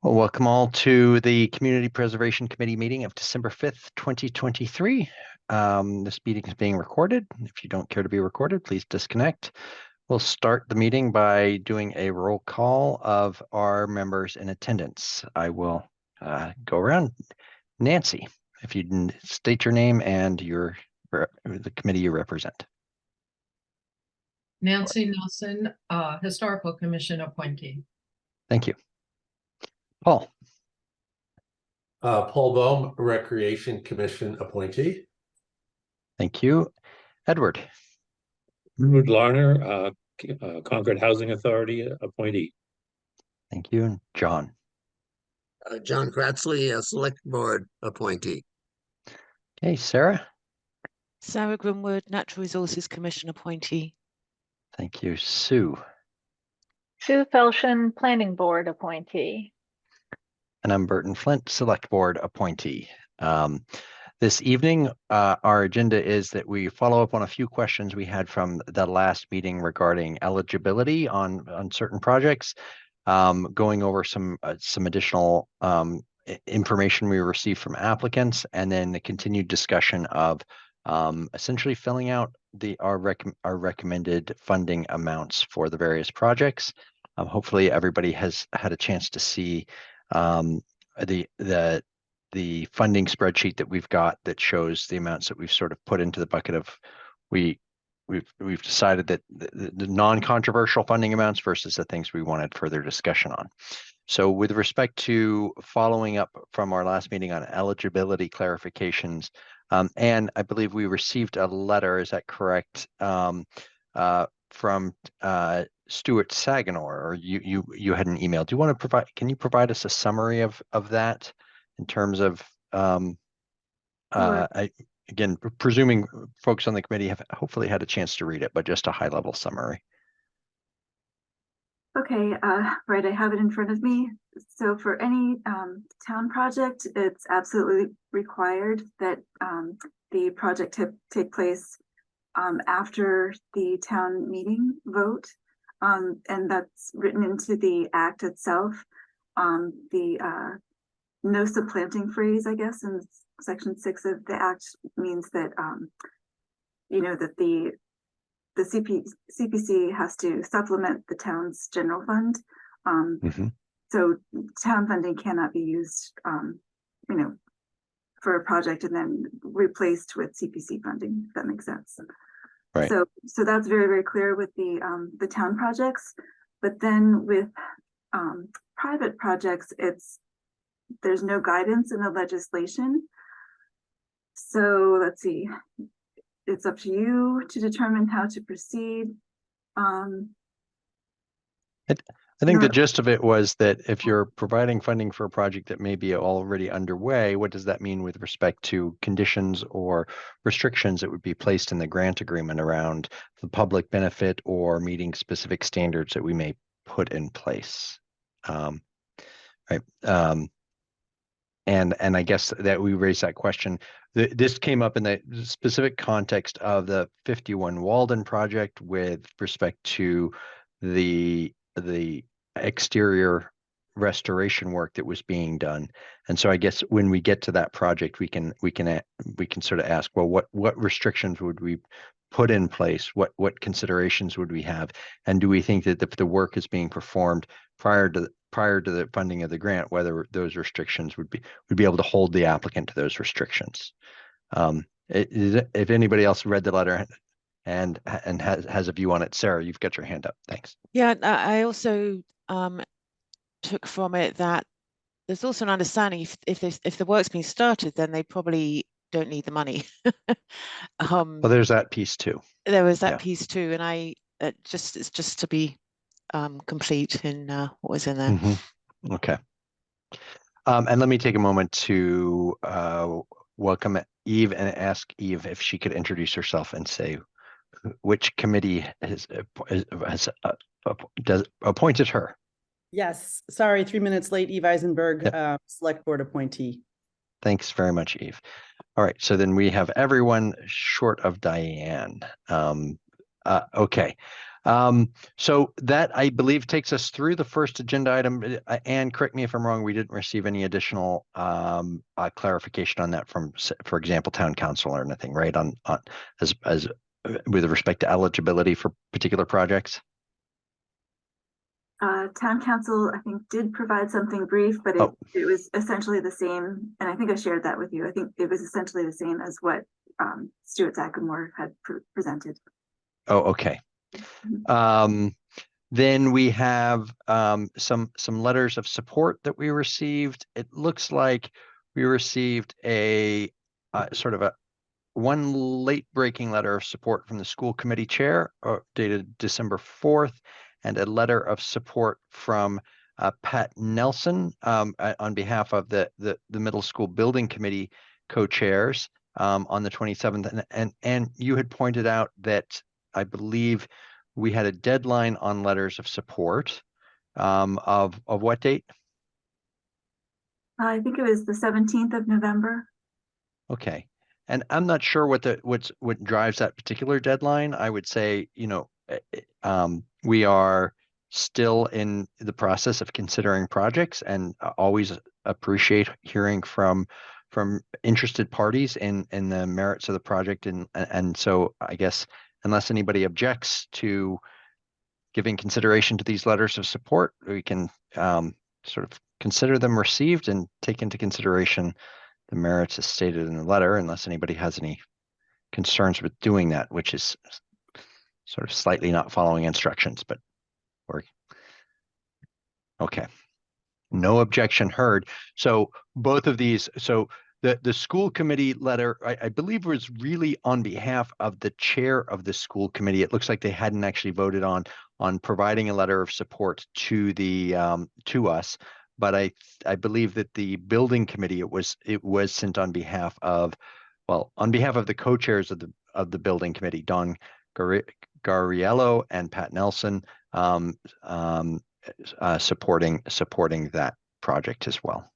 Well, welcome all to the Community Preservation Committee meeting of December 5th, 2023. This meeting is being recorded. If you don't care to be recorded, please disconnect. We'll start the meeting by doing a roll call of our members in attendance. I will go around. Nancy, if you can state your name and the committee you represent. Nancy Nelson, Historical Commission appointee. Thank you. Paul. Paul Bohm, Recreation Commission appointee. Thank you. Edward. Edward Larner, Concord Housing Authority appointee. Thank you. And John. John Kratzley, a Select Board appointee. Okay, Sarah. Sarah Grimwood, Natural Resources Commission appointee. Thank you. Sue. Sue Felshen, Planning Board appointee. And I'm Burton Flint, Select Board appointee. This evening, our agenda is that we follow up on a few questions we had from the last meeting regarding eligibility on certain projects, going over some additional information we received from applicants, and then the continued discussion of essentially filling out our recommended funding amounts for the various projects. Hopefully, everybody has had a chance to see the funding spreadsheet that we've got that shows the amounts that we've sort of put into the bucket of we've decided that the non-controversial funding amounts versus the things we wanted further discussion on. So with respect to following up from our last meeting on eligibility clarifications, and I believe we received a letter, is that correct, from Stuart Saganor, or you had an email. Do you want to can you provide us a summary of that in terms of again, presuming folks on the committee have hopefully had a chance to read it, but just a high level summary. Okay, right, I have it in front of me. So for any town project, it's absolutely required that the project take place after the town meeting vote, and that's written into the act itself. The no supplanting phrase, I guess, in section 6 of the act means that that the CPC has to supplement the town's general fund. So town funding cannot be used for a project and then replaced with CPC funding, if that makes sense. Right. So that's very, very clear with the town projects. But then with private projects, there's no guidance in the legislation. So let's see, it's up to you to determine how to proceed. I think the gist of it was that if you're providing funding for a project that may be already underway, what does that mean with respect to conditions or restrictions that would be placed in the grant agreement around the public benefit or meeting specific standards that we may put in place? Right. And I guess that we raised that question. This came up in the specific context of the 51 Walden project with respect to the exterior restoration work that was being done. And so I guess when we get to that project, we can sort of ask, well, what restrictions would we put in place? What considerations would we have? And do we think that if the work is being performed prior to the funding of the grant, whether those restrictions would be able to hold the applicant to those restrictions? If anybody else read the letter and has a view on it, Sarah, you've got your hand up. Thanks. Yeah, I also took from it that there's also an understanding if the work's been started, then they probably don't need the money. Well, there's that piece too. There was that piece too, and it's just to be complete in what was in there. Okay. And let me take a moment to welcome Eve and ask Eve if she could introduce herself and say which committee has appointed her. Yes, sorry, 3 minutes late. Eve Eisenberg, yep. Select Board appointee. Thanks very much, Eve. All right, so then we have everyone short of Diane. Okay. So that I believe takes us through the first agenda item. And correct me if I'm wrong, we didn't receive any additional clarification on that from, for example, town council or anything, right? On as with respect to eligibility for particular projects. Town council, I think, did provide something brief, but Oh. it was essentially the same, and I think I shared that with you. I think it was essentially the same as what Stuart Zacklemore had presented. Oh, okay. Then we have some letters of support that we received. It looks like we received a sort of a one late breaking letter of support from the school committee chair dated December 4th, and a letter of support from Pat Nelson on behalf of the middle school building committee co-chairs on the 27th. And you had pointed out that I believe we had a deadline on letters of support of what date? I think it was the 17th of November. Okay. And I'm not sure what drives that particular deadline. I would say, we are still in the process of considering projects, and always appreciate hearing from interested parties in the merits of the project. And so I guess unless anybody objects to giving consideration to these letters of support, we can sort of consider them received and take into consideration the merits as stated in the letter, unless anybody has any concerns with doing that, which is sort of slightly not following instructions, but we're okay. No objection heard. So both of these, so the school committee letter, I believe, was really on behalf of the chair of the school committee. It looks like they hadn't actually voted on providing a letter of support to the to us. But I believe that the building committee, it was sent on behalf of, well, on behalf of the co-chairs of the building committee, Don Gariello and Pat Nelson, supporting that project as well.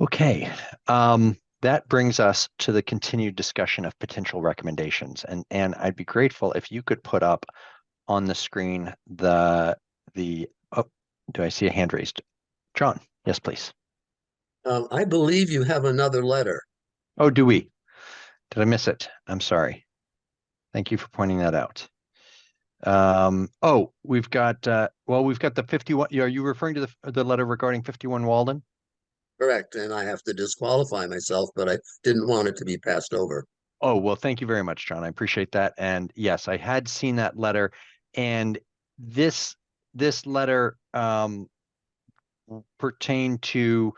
Okay, that brings us to the continued discussion of potential recommendations, and I'd be grateful if you could put up on the screen the oh, do I see a hand raised? John, yes, please. I believe you have another letter. Oh, do we? Did I miss it? I'm sorry. Thank you for pointing that out. Oh, we've got well, we've got the 51. Are you referring to the letter regarding 51 Walden? Correct, and I have to disqualify myself, but I didn't want it to be passed over. Oh, well, thank you very much, John. I appreciate that. And yes, I had seen that letter, and this letter pertained to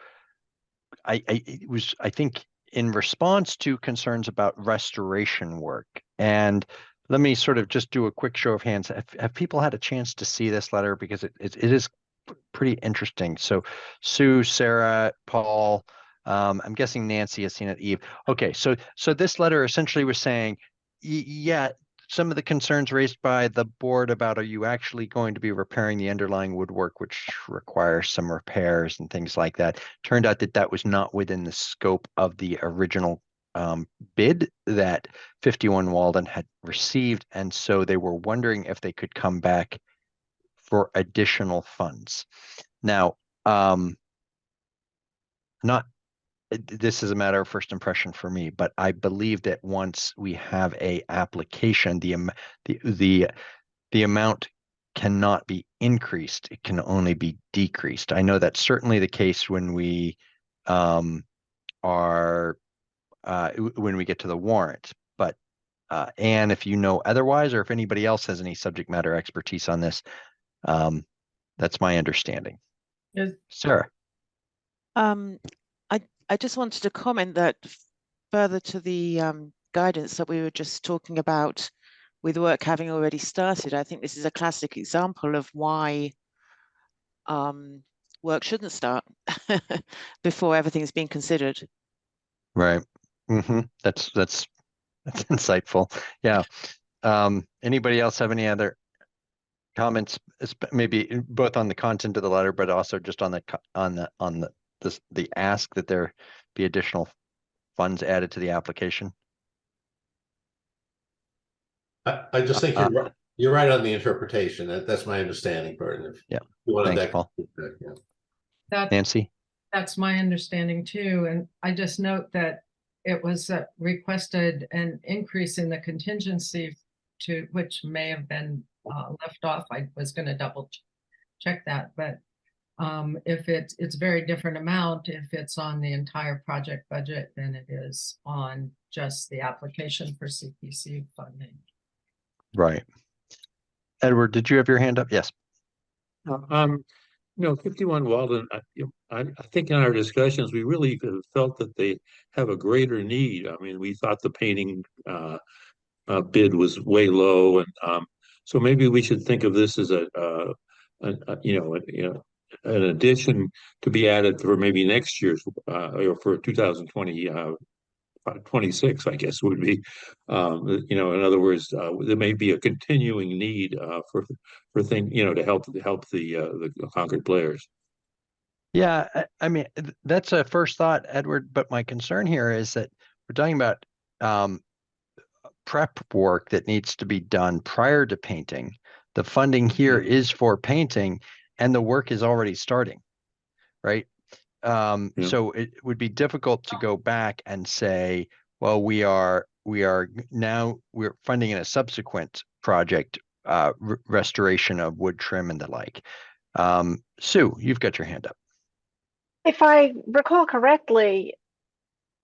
it was, I think, in response to concerns about restoration work. And let me sort of just do a quick show of hands. Have people had a chance to see this letter? Because it is pretty interesting. So Sue, Sarah, Paul, I'm guessing Nancy has seen it, Eve. Okay, so this letter essentially was saying, yeah, some of the concerns raised by the board about, are you actually going to be repairing the underlying woodwork, which requires some repairs and things like that, turned out that was not within the scope of the original bid that 51 Walden had received. And so they were wondering if they could come back for additional funds. Now, this is a matter of first impression for me, but I believe that once we have a application, the amount cannot be increased. It can only be decreased. I know that's certainly the case when we when we get to the warrant. But Anne, if you know otherwise, or if anybody else has any subject matter expertise on this, that's my understanding. Yes. Sarah. I just wanted to comment that further to the guidance that we were just talking about with work having already started, I think this is a classic example of why work shouldn't start before everything's been considered. Right. That's insightful. Yeah. Anybody else have any other comments, maybe both on the content of the letter, but also just on the ask that there be additional funds added to the application? I just think you're right on the interpretation. That's my understanding, Burton. Yeah. You wanted Thanks, that Paul. feedback, yeah. That, Nancy? that's my understanding too, and I just note that it was requested an increase in the contingency to which may have been left off. I was gonna double check that, but if it's very different amount if it's on the entire project budget than it is on just the application for CPC funding. Right. Edward, did you have your hand up? Yes. You know, 51 Walden, I think in our discussions, we really felt that they have a greater need. I mean, we thought the painting bid was way low, and so maybe we should think of this as an addition to be added for maybe next year's or for 2020. 26, I guess would be, in other words, there may be a continuing need for to help the Concord players. Yeah, I mean, that's a first thought, Edward, but my concern here is that we're talking about prep work that needs to be done prior to painting. The funding here is for painting and the work is already starting, right? So it would be difficult to go back and say, well, we're funding in a subsequent project, restoration of wood trim and the like. Sue, you've got your hand up. If I recall correctly,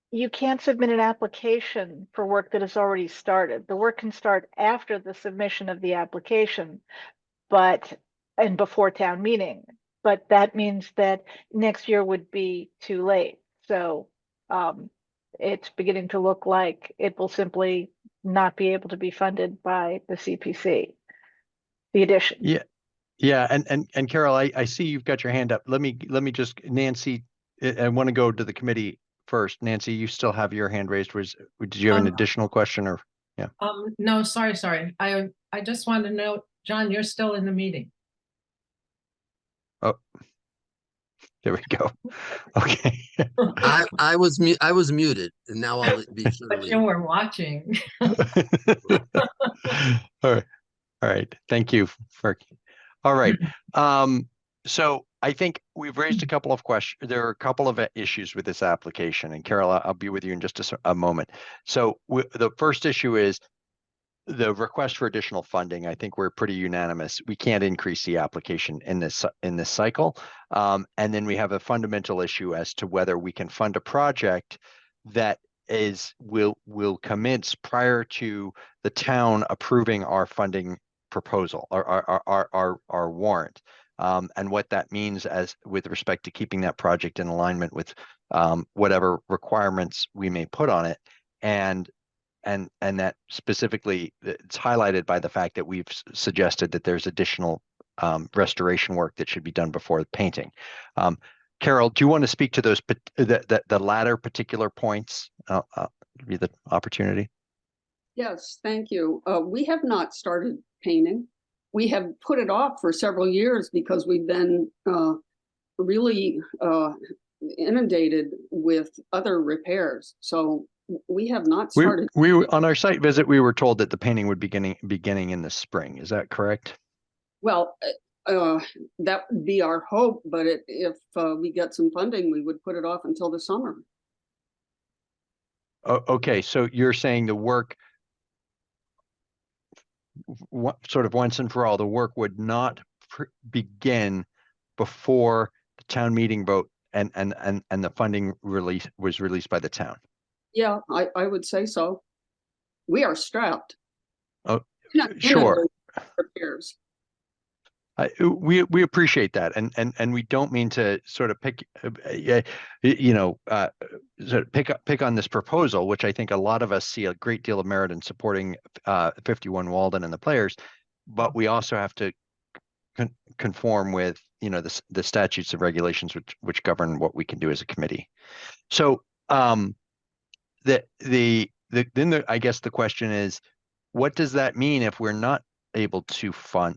you can't submit an application for work that has already started. The work can start after the submission of the application, and before town meeting. But that means that next year would be too late. So it's beginning to look like it will simply not be able to be funded by the CPC, the addition. Yeah. Yeah, and Carol, I see you've got your hand up. Let me just, Nancy, I want to go to the committee first. Nancy, you still have your hand raised. Did you have an additional question or? Yeah. No, sorry. I just wanted to know, John, you're still in the meeting. Oh, there we go. Okay. I was muted, and now I'll be sure to But leave. you were watching. All right. Thank you for. All right. So I think we've raised a couple of questions. There are a couple of issues with this application, and Carol, I'll be with you in just a moment. So the first issue is the request for additional funding. I think we're pretty unanimous. We can't increase the application in this cycle. And then we have a fundamental issue as to whether we can fund a project that will commence prior to the town approving our funding proposal or our warrant, and what that means with respect to keeping that project in alignment with whatever requirements we may put on it, and that specifically it's highlighted by the fact that we've suggested that there's additional restoration work that should be done before the painting. Carol, do you want to speak to those the latter particular points? Give you the opportunity. Yes, thank you. We have not started painting. We have put it off for several years because we've been really inundated with other repairs. So we have not started. We on our site visit, we were told that the painting would be beginning in the spring. Is that correct? Well, that would be our hope, but if we get some funding, we would put it off until the summer. Okay, so you're saying the work, sort of once and for all, the work would not begin before the town meeting vote and the funding was released by the town. Yeah, I would say so. We are strapped. Oh, sure. Repairs. We appreciate that, and we don't mean to sort of pick on this proposal, which I think a lot of us see a great deal of merit in supporting 51 Walden and the players, but we also have to conform with the statutes and regulations which govern what we can do as a committee. So I guess the question is, what does that mean if we're not able to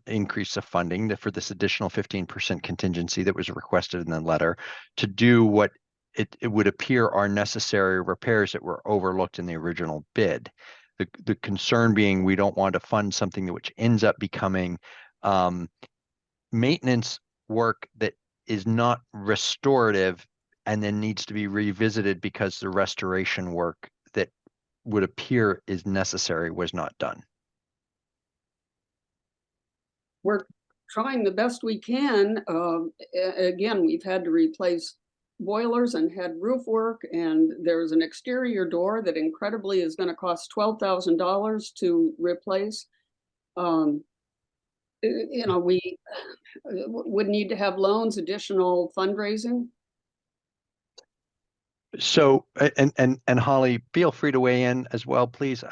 increase the funding for this additional 15% contingency that was requested in the letter to do what it would appear are necessary repairs that were overlooked in the original bid? the concern being we don't want to fund something which ends up becoming maintenance work that is not restorative and then needs to be revisited because the restoration work that would appear is necessary was not done. We're trying the best we can. Again, we've had to replace boilers and had roof work, and there's an exterior door that incredibly is going to cost $12,000 to replace. You know, we would need to have loans, additional fundraising. So, and Holly, feel free to weigh in as well, please.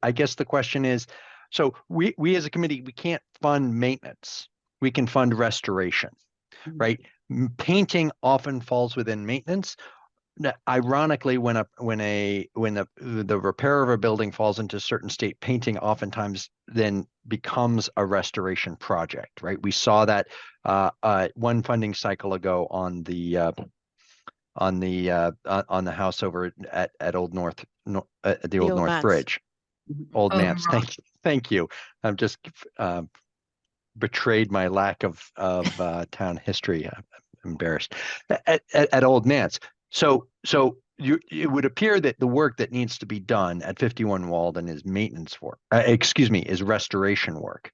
I guess the question is, so we as a committee, we can't fund maintenance. We can fund restoration, right? Painting often falls within maintenance. Now, ironically, when the repair of a building falls into a certain state, painting oftentimes then becomes a restoration project, right? We saw that one funding cycle ago on the house over at Old North, at the Old Old North Mance. Bridge. Old Oh, the Mance, rock. thank you. I'm just betrayed my lack of town history. I'm embarrassed. At Old Mance. So it would appear that the work that needs to be done at 51 Walden is maintenance work. Is restoration work.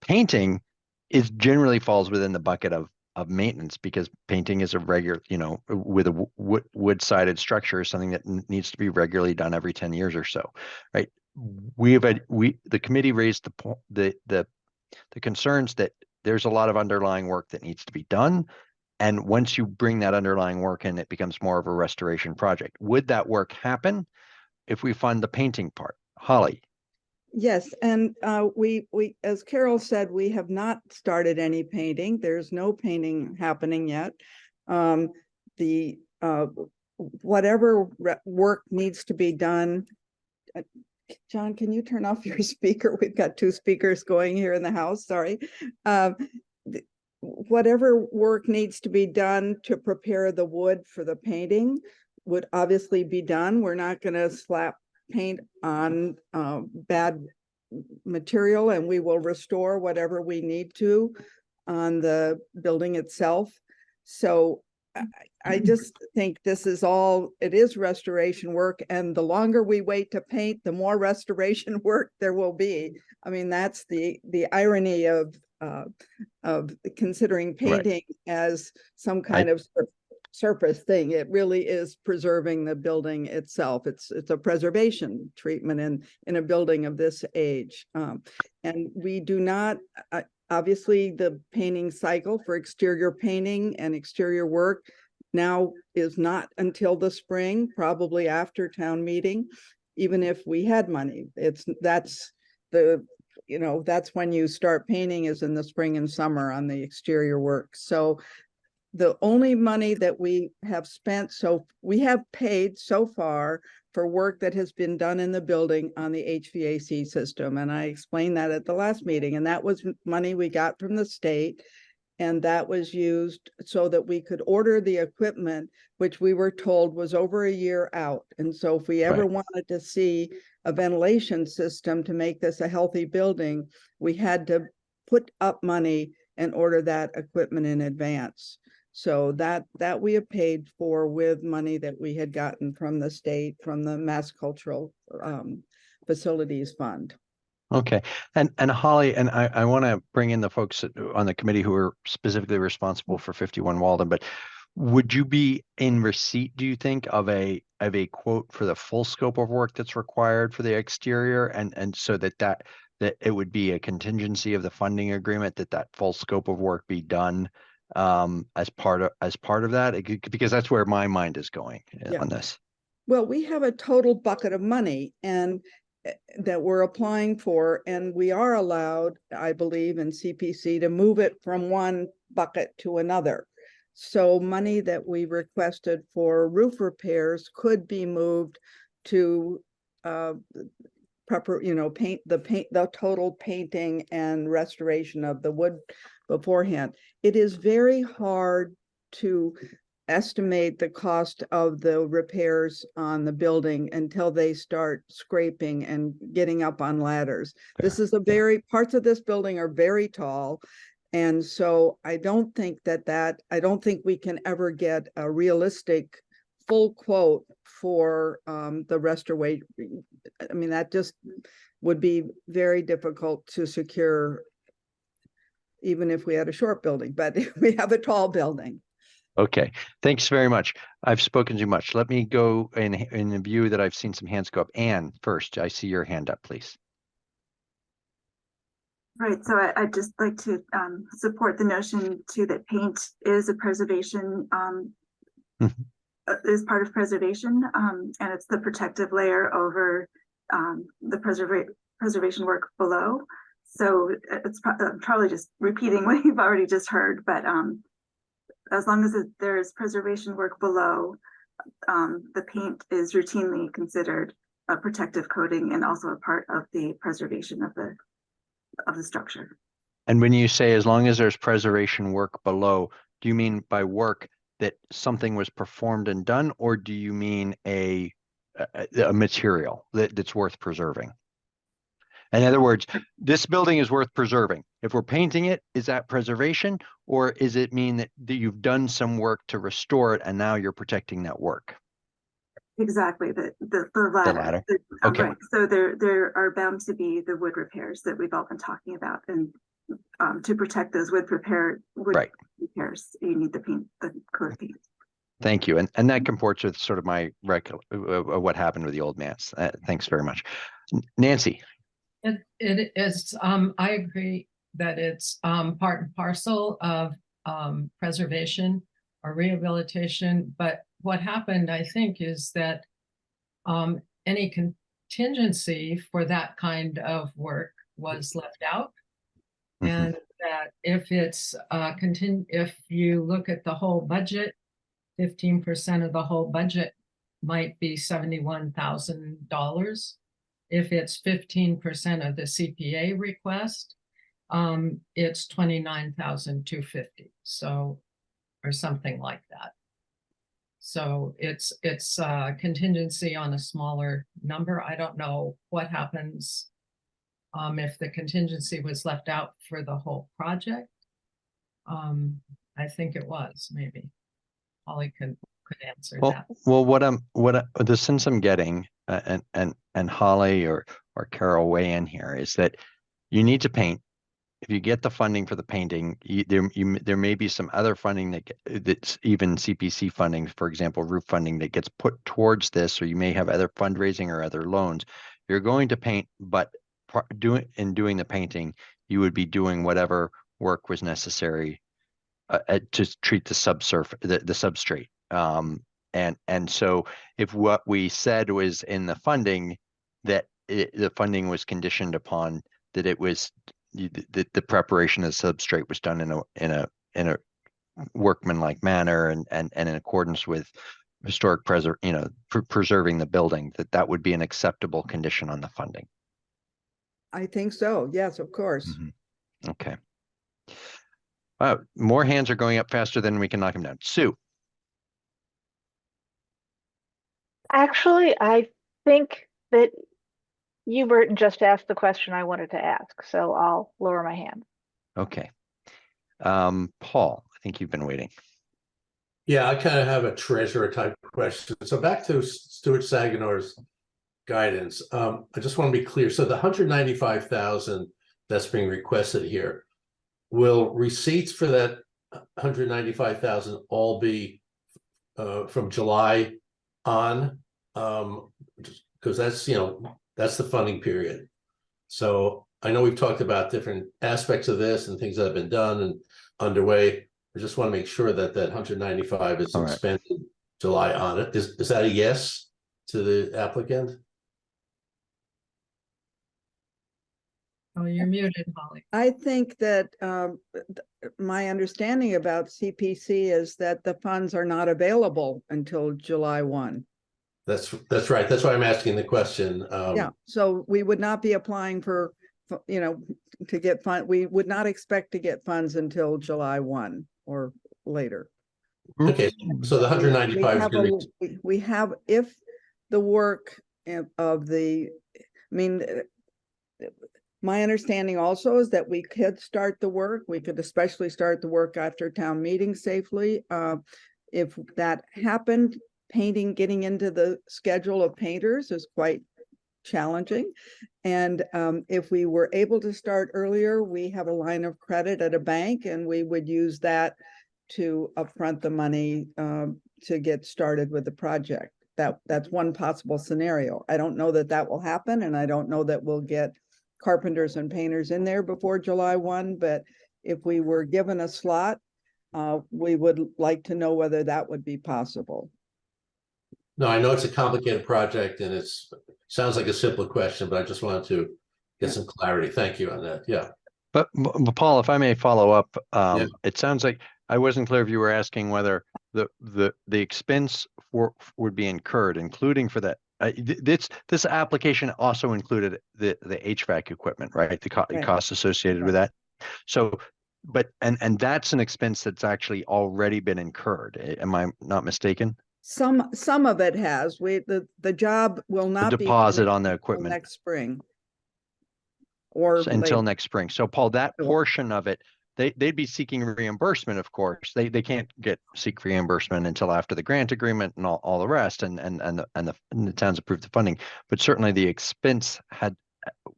Painting is generally falls within the bucket of maintenance because painting is a regular, with a wood sided structure, something that needs to be regularly done every 10 years or so, right? The committee raised the concerns that there's a lot of underlying work that needs to be done. And once you bring that underlying work in, it becomes more of a restoration project. Would that work happen if we fund the painting part? Holly? Yes, and we as Carol said, we have not started any painting. There's no painting happening yet. The whatever work needs to be done. John, can you turn off your speaker? We've got two speakers going here in the house. Sorry. Whatever work needs to be done to prepare the wood for the painting would obviously be done. We're not going to slap paint on bad material, and we will restore whatever we need to on the building itself. So I just think this is it is restoration work, and the longer we wait to paint, the more restoration work there will be. I mean, that's the irony of considering painting as some kind of surface thing. It really is preserving the building itself. It's a preservation treatment in a building of this age. And we do not, obviously the painting cycle for exterior painting and exterior work now is not until the spring, probably after town meeting, even if we had money. That's when you start painting is in the spring and summer on the exterior work. So the only money that we have spent, so we have paid so far for work that has been done in the building on the HVAC system. And I explained that at the last meeting, and that was money we got from the state. And that was used so that we could order the equipment, which we were told was over a year out. And so if we ever wanted to see a ventilation system to make this a healthy building, we had to put up money and order that equipment in advance. So that we have paid for with money that we had gotten from the state, from the Mass Cultural Facilities Fund. Okay. And Holly, and I want to bring in the folks on the committee who are specifically responsible for 51 Walden, but would you be in receipt, do you think, of a quote for the full scope of work that's required for the exterior, and so that it would be a contingency of the funding agreement that full scope of work be done as part of that? Because that's where my mind is going on this. Well, we have a total bucket of money and that we're applying for, and we are allowed, I believe, in CPC to move it from one bucket to another. So money that we requested for roof repairs could be moved to paint the total painting and restoration of the wood beforehand. It is very hard to estimate the cost of the repairs on the building until they start scraping and getting up on ladders. This is parts of this building are very tall. And so I don't think I don't think we can ever get a realistic full quote for the restoration. I mean, that just would be very difficult to secure, even if we had a short building, but we have a tall building. Okay, thanks very much. I've spoken too much. Let me go in the view that I've seen some hands go up. Anne, first, I see your hand up, please. Right, so I'd just like to support the notion too that paint is a preservation, is part of preservation, and it's the protective layer over the preservation work below. So it's probably just repeating what you've already just heard, but as long as there's preservation work below, the paint is routinely considered a protective coating and also a part of the preservation of the structure. And when you say as long as there's preservation work below, do you mean by work that something was performed and done, or do you mean a material that's worth preserving? In other words, this building is worth preserving. If we're painting it, is that preservation, or is it mean that you've done some work to restore it and now you're protecting that work? Exactly, the latter. The latter. Okay. Right. So there are bound to be the wood repairs that we've all been talking about, and to protect those wood repairs, you need the paint, the coat of paint. Thank you, and that comports with sort of my what happened with the old manse. Thanks very much, Nancy. It is. I agree that it's part and parcel of preservation or rehabilitation, but what happened, I think, is that any contingency for that kind of work was left out. And that if it's if you look at the whole budget, 15% of the whole budget might be $71,000. If it's 15% of the CPA request, it's $29,250. So, or something like that. So it's contingency on a smaller number. I don't know what happens if the contingency was left out for the whole project. I think it was, maybe. Holly could answer that. Well, the sense I'm getting, and Holly or Carol weigh in here, is that you need to paint. If you get the funding for the painting, there may be some other funding that's even CPC funding, for example, roof funding, that gets put towards this, or you may have other fundraising or other loans. You're going to paint, but doing the painting, you would be doing whatever work was necessary to treat the substrate. And so if what we said was in the funding, that the funding was conditioned upon that it was the preparation of the substrate was done in a workmanlike manner and in accordance with historic preserving the building, that would be an acceptable condition on the funding. I think so. Yes, of course. Mm-hmm. Okay. Wow, more hands are going up faster than we can knock them down. Sue. Actually, I think that Burton just asked the question I wanted to ask, so I'll lower my hand. Okay. Paul, I think you've been waiting. Yeah, I kind of have a treasurer type question. So back to Stuart Saginor's guidance. I just want to be clear. So the 195,000 that's being requested here, will receipts for that 195,000 all be from July on? Because that's, that's the funding period. So I know we've talked about different aspects of this and things that have been done and underway. I just want to make sure that 195 is expended July on it. Is that a yes to the applicant? Oh, you're muted, Holly. I think that my understanding about CPC is that the funds are not available until July 1. That's right. That's why I'm asking the question. Yeah, so we would not be applying for, to get fund. We would not expect to get funds until July 1 or later. Okay, so the 195 is gonna be, We have, if the work of the, I mean, my understanding also is that we could start the work, we could especially start the work after town meeting safely. If that happened, getting into the schedule of painters is quite challenging. And if we were able to start earlier, we have a line of credit at a bank and we would use that to upfront the money to get started with the project. That's one possible scenario. I don't know that that will happen, and I don't know that we'll get carpenters and painters in there before July 1, but if we were given a slot, we would like to know whether that would be possible. no, I know it's a complicated project and sounds like a simple question, but I just wanted to get some clarity. Thank you on that. Yeah. But Paul, if I may follow up, Yeah. it sounds like I wasn't clear if you were asking whether the expense would be incurred, including for that. This application also included the HVAC equipment, right? The Right. costs associated with that. So, but and that's an expense that's actually already been incurred. Am I not mistaken? Some of it has. The job will not be Deposit finished on the until equipment next spring. Or until later. next spring. So Paul, that Sure. portion of it, they'd be seeking reimbursement, of course. They can't seek reimbursement until after the grant agreement and all the rest, and the towns approved the funding. But certainly the expense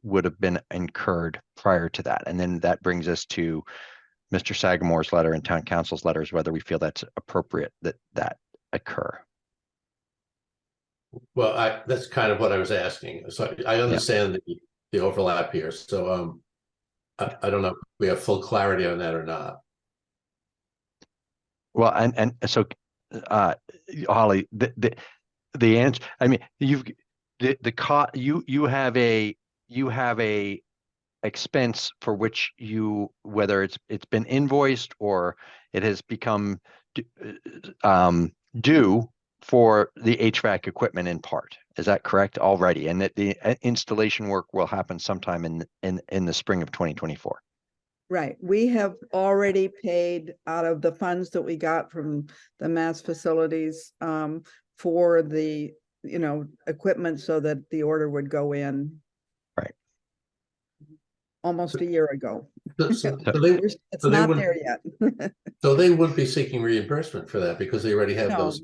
would have been incurred prior to that. And then that brings us to Mr. Sagamore's letter and town council's letters, whether we feel that's appropriate that occur. Well, that's kind of what I was asking. So I understand the overlap here. So I don't know if we have full clarity on that or not. Well, and so Holly, the answer, I mean, you have a expense for which whether it's been invoiced or it has become due for the HVAC equipment in part. Is that correct already? And that the installation work will happen sometime in the spring of 2024. Right. We have already paid out of the funds that we got from the Mass Facilities for the, equipment so that the order would go in. Right. Almost a year ago. It's It's not there yet. So they wouldn't be seeking reimbursement for that because they already have No. those.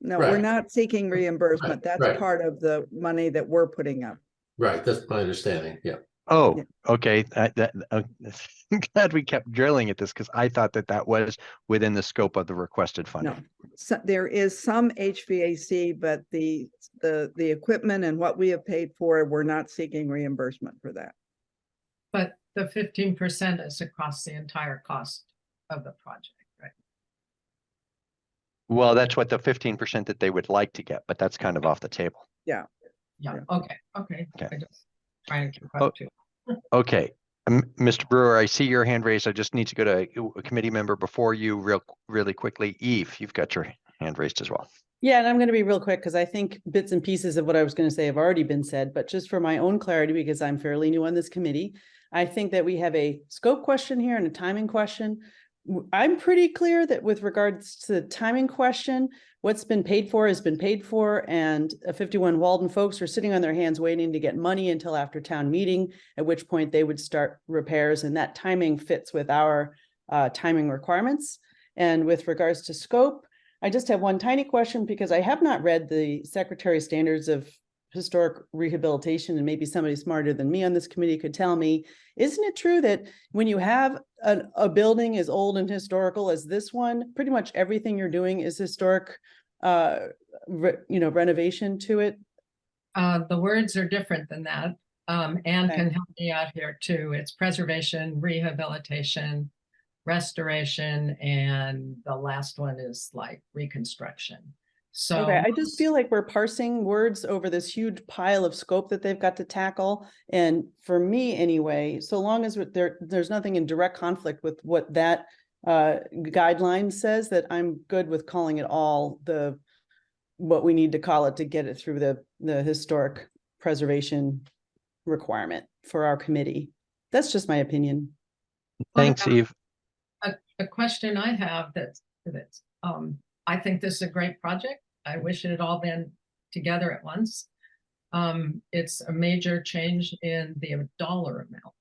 No, Right. we're not seeking reimbursement. Right, That's right. part of the money that we're putting up. Right, that's my understanding. Yeah. Oh, Yeah. okay. I'm glad we kept drilling at this because I thought that was within the scope of the requested funding. No, so there is some HVAC, but the equipment and what we have paid for, we're not seeking reimbursement for that. But the 15% is across the entire cost of the project, right? Well, that's what the 15% that they would like to get, but that's kind of off the table. Yeah, Yeah. okay. Okay. I just trying to keep Oh. up to. Okay, Mr. Brewer, I see your hand raised. I just need to go to a committee member before you really quickly. Eve, you've got your hand raised as well. Yeah, and I'm going to be real quick because I think bits and pieces of what I was going to say have already been said, but just for my own clarity, because I'm fairly new on this committee, I think that we have a scope question here and a timing question. I'm pretty clear that with regards to the timing question, what's been paid for has been paid for, and 51 Walden folks are sitting on their hands waiting to get money until after town meeting, at which point they would start repairs, and that timing fits with our timing requirements. And with regards to scope, I just have one tiny question because I have not read the Secretary Standards of Historic Rehabilitation, and maybe somebody smarter than me on this committee could tell me, isn't it true that when you have a building as old and historical as this one, pretty much everything you're doing is historic, renovation to it? The words are different than that. Anne Okay. can help me out here too. It's preservation, rehabilitation, restoration, and the last one is like reconstruction. So Okay, I just feel like we're parsing words over this huge pile of scope that they've got to tackle. And for me anyway, so long as there's nothing in direct conflict with what that guideline says, that I'm good with calling it all what we need to call it to get it through the historic preservation requirement for our committee. That's just my opinion. Thanks, Eve. a question I have that's I think this is a great project. I wish it had all been together at once. It's a major change in the dollar amount.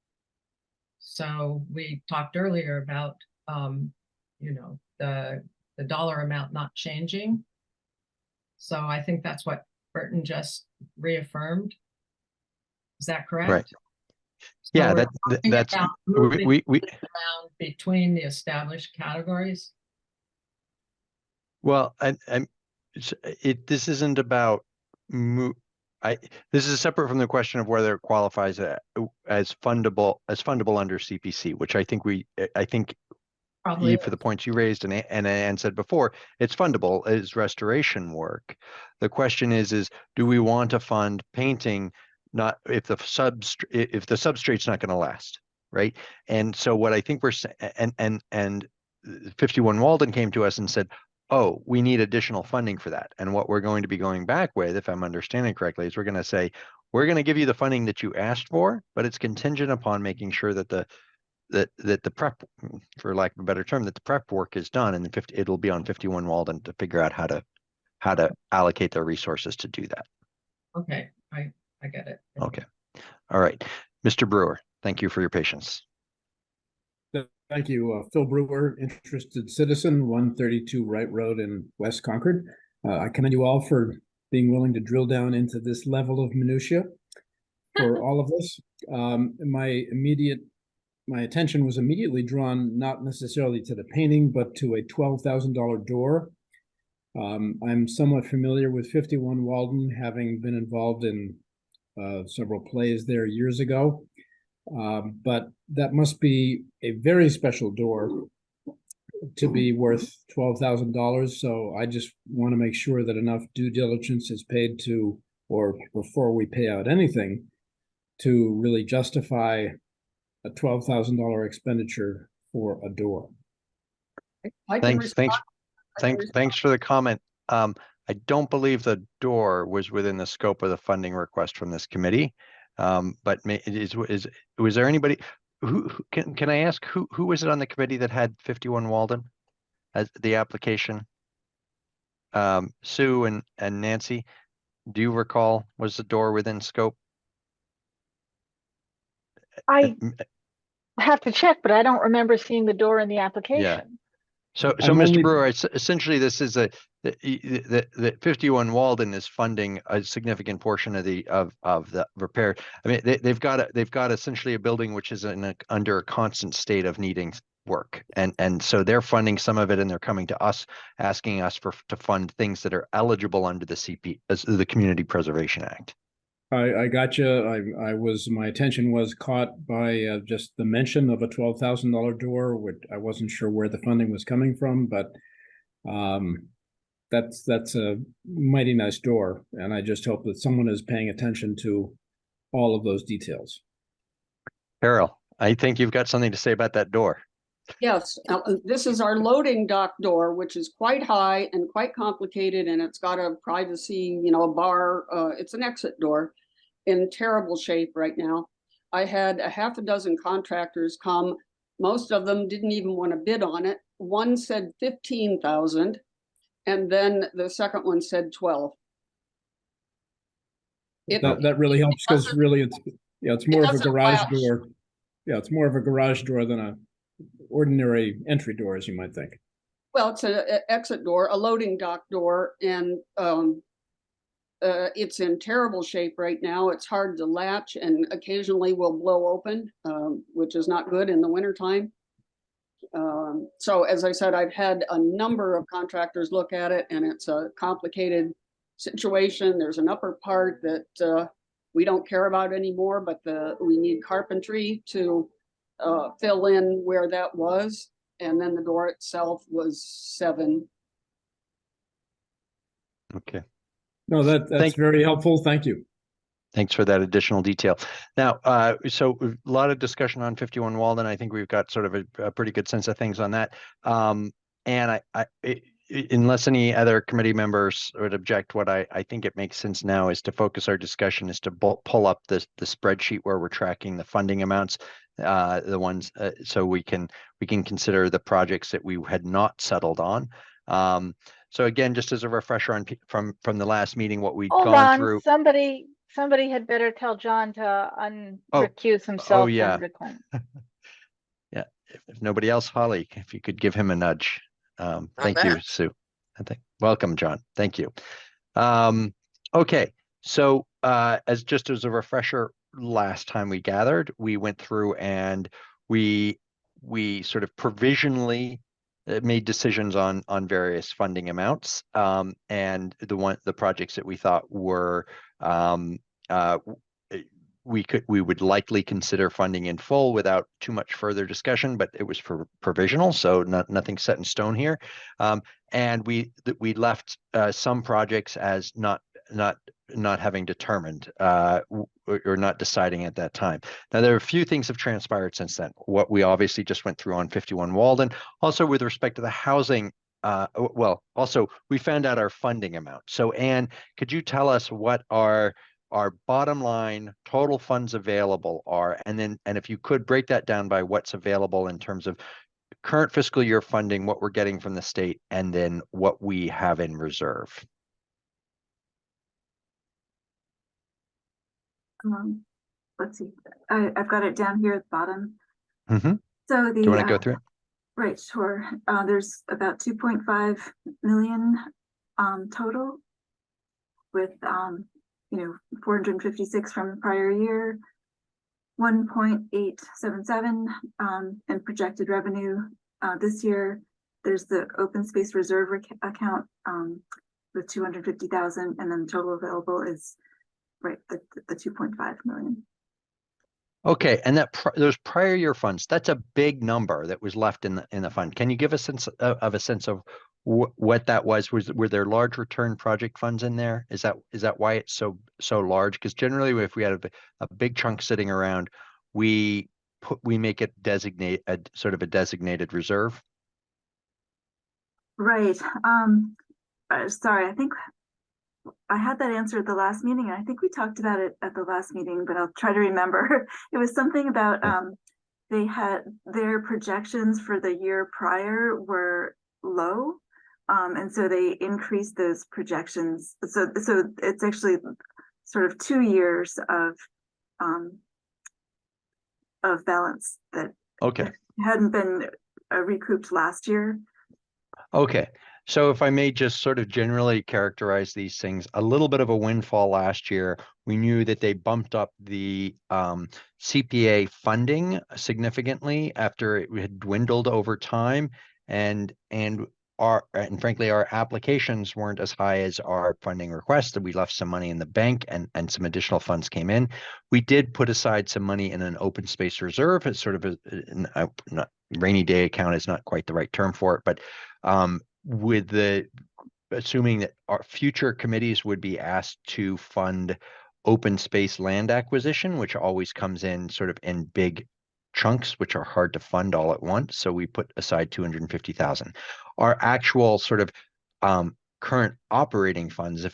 So we talked earlier about, you know, the dollar amount not changing. So I think that's what Burton just reaffirmed. Is that correct? Right. So Yeah, we're that talking that's about we moving we it around between the established categories. well, this isn't about this is separate from the question of whether it qualifies as fundable under CPC, which I think Probably for the points you raised and Ann said before, it's fundable as restoration work. The question is do we want to fund painting not if the substrate's not going to last, right? And so what I think we're saying, and 51 Walden came to us and said, oh, we need additional funding for that. And what we're going to be going back with, if I'm understanding correctly, is we're going to say, we're going to give you the funding that you asked for, but it's contingent upon making sure that the prep, for lack of a better term, that the prep work is done, and it'll be on 51 Walden to figure out how to allocate their resources to do that. okay. I get it. Okay. All right. Mr. Brewer, thank you for your patience. Thank you. Phil Brewer, interested citizen, 132 Wright Road in West Concord. I commend you all for being willing to drill down into this level of minutia for all of us. My attention was immediately drawn not necessarily to the painting, but to a $12,000 door. I'm somewhat familiar with 51 Walden, having been involved in several plays there years ago. But that must be a very special door to be worth $12,000. So I just want to make sure that enough due diligence is paid to, or before we pay out anything, to really justify a $12,000 expenditure for a door. Thanks for the comment. I don't believe the door was within the scope of the funding request from this committee. But was there anybody who can I ask who was it on the committee that had 51 Walden as the application? Sue and Nancy, do you recall, was the door within scope? I have to check, but I don't remember seeing the door in the application. So Mr. Brewer, essentially this is the 51 Walden is funding a significant portion of the repair. I mean, they've got essentially a building which is under a constant state of needing work, and so they're funding some of it, and they're coming to us asking us to fund things that are eligible under the Community Preservation Act. I got you. My attention was caught by just the mention of a $12,000 door, which I wasn't sure where the funding was coming from, but that's a mighty nice door, and I just hope that someone is paying attention to all of those details. Carol, I think you've got something to say about that door. Yes, this is our loading dock door, which is quite high and quite complicated, and it's got a privacy, a bar. It's an exit door in terrible shape right now. I had a half a dozen contractors come. Most of them didn't even want to bid on it. One said 15,000, and then the second one said 12. That really helps, because really it's more of a garage door. Yeah, it's more of a garage door than a ordinary entry door, as you might think. Well, it's an exit door, a loading dock door, and it's in terrible shape right now. It's hard to latch and occasionally will blow open, which is not good in the wintertime. So as I said, I've had a number of contractors look at it, and it's a complicated situation. There's an upper part that we don't care about anymore, but we need carpentry to fill in where that was. And then the door itself was 7. Okay. No, that's very helpful. Thank you. Thanks for that additional detail. Now, so a lot of discussion on 51 Walden. I think we've got sort of a pretty good sense of things on that. And unless any other committee members would object, what I think it makes sense now is to focus our discussion is to pull up the spreadsheet where we're tracking the funding amounts, the ones so we can consider the projects that we had not settled on. So again, just as a refresher on from the last meeting, what we'd Hold gone on, through. somebody had better tell John to recuse himself yeah. from reclaim. Yeah, if nobody else, Holly, if you could give him a nudge. Thank you, back. Sue. Welcome, John. Thank you. Okay, so as a refresher, last time we gathered, we went through and we sort of provisionally made decisions on various funding amounts, and the projects that we thought were we would likely consider funding in full without too much further discussion, but it was provisional, so nothing set in stone here. And we left some projects as not having determined or not deciding at that time. Now, there are a few things have transpired since then. What we obviously just went through on 51 Walden, also with respect to the housing. Well, also we found out our funding amount. So, Anne, could you tell us what our bottom line total funds available are, and if you could break that down by what's available in terms of current fiscal year funding, what we're getting from the state, and then what we have in reserve. Let's see, I've got it down here at the bottom. Mm-hmm. So Do you want to go through it? Right, sure. There's about 2.5 million total, with 456 from the prior year, 1.877 in projected revenue this year. There's the open space reserve account with 250,000, and then the total available is the 2.5 million. Okay, and those prior year funds, that's a big number that was left in the fund. Can you give a sense of what that was? Were there large return project funds in there? Is that why it's so large? Because generally, if we had a big chunk sitting around, we make it designate a sort of a designated reserve. Right. Sorry, I think I had that answer at the last meeting. I think we talked about it at the last meeting, but I'll try to remember. It was something about they had their projections for the year prior were low, and so they increased those projections. So it's actually sort of 2 years of balance that hadn't been recouped last year. Okay. So if I may just sort of generally characterize these things, a little bit of a windfall last year. We knew that they bumped up the CPA funding significantly after it had dwindled over time, and frankly, our applications weren't as high as our funding requests. That we left some money in the bank, and some additional funds came in. We did put aside some money in an open space reserve. It's sort of a rainy day account is not quite the right term for it, but with assuming that our future committees would be asked to fund open space land acquisition, which always comes in sort of in big chunks, which are hard to fund all at once. So we put aside 250,000. Our actual sort of current operating funds,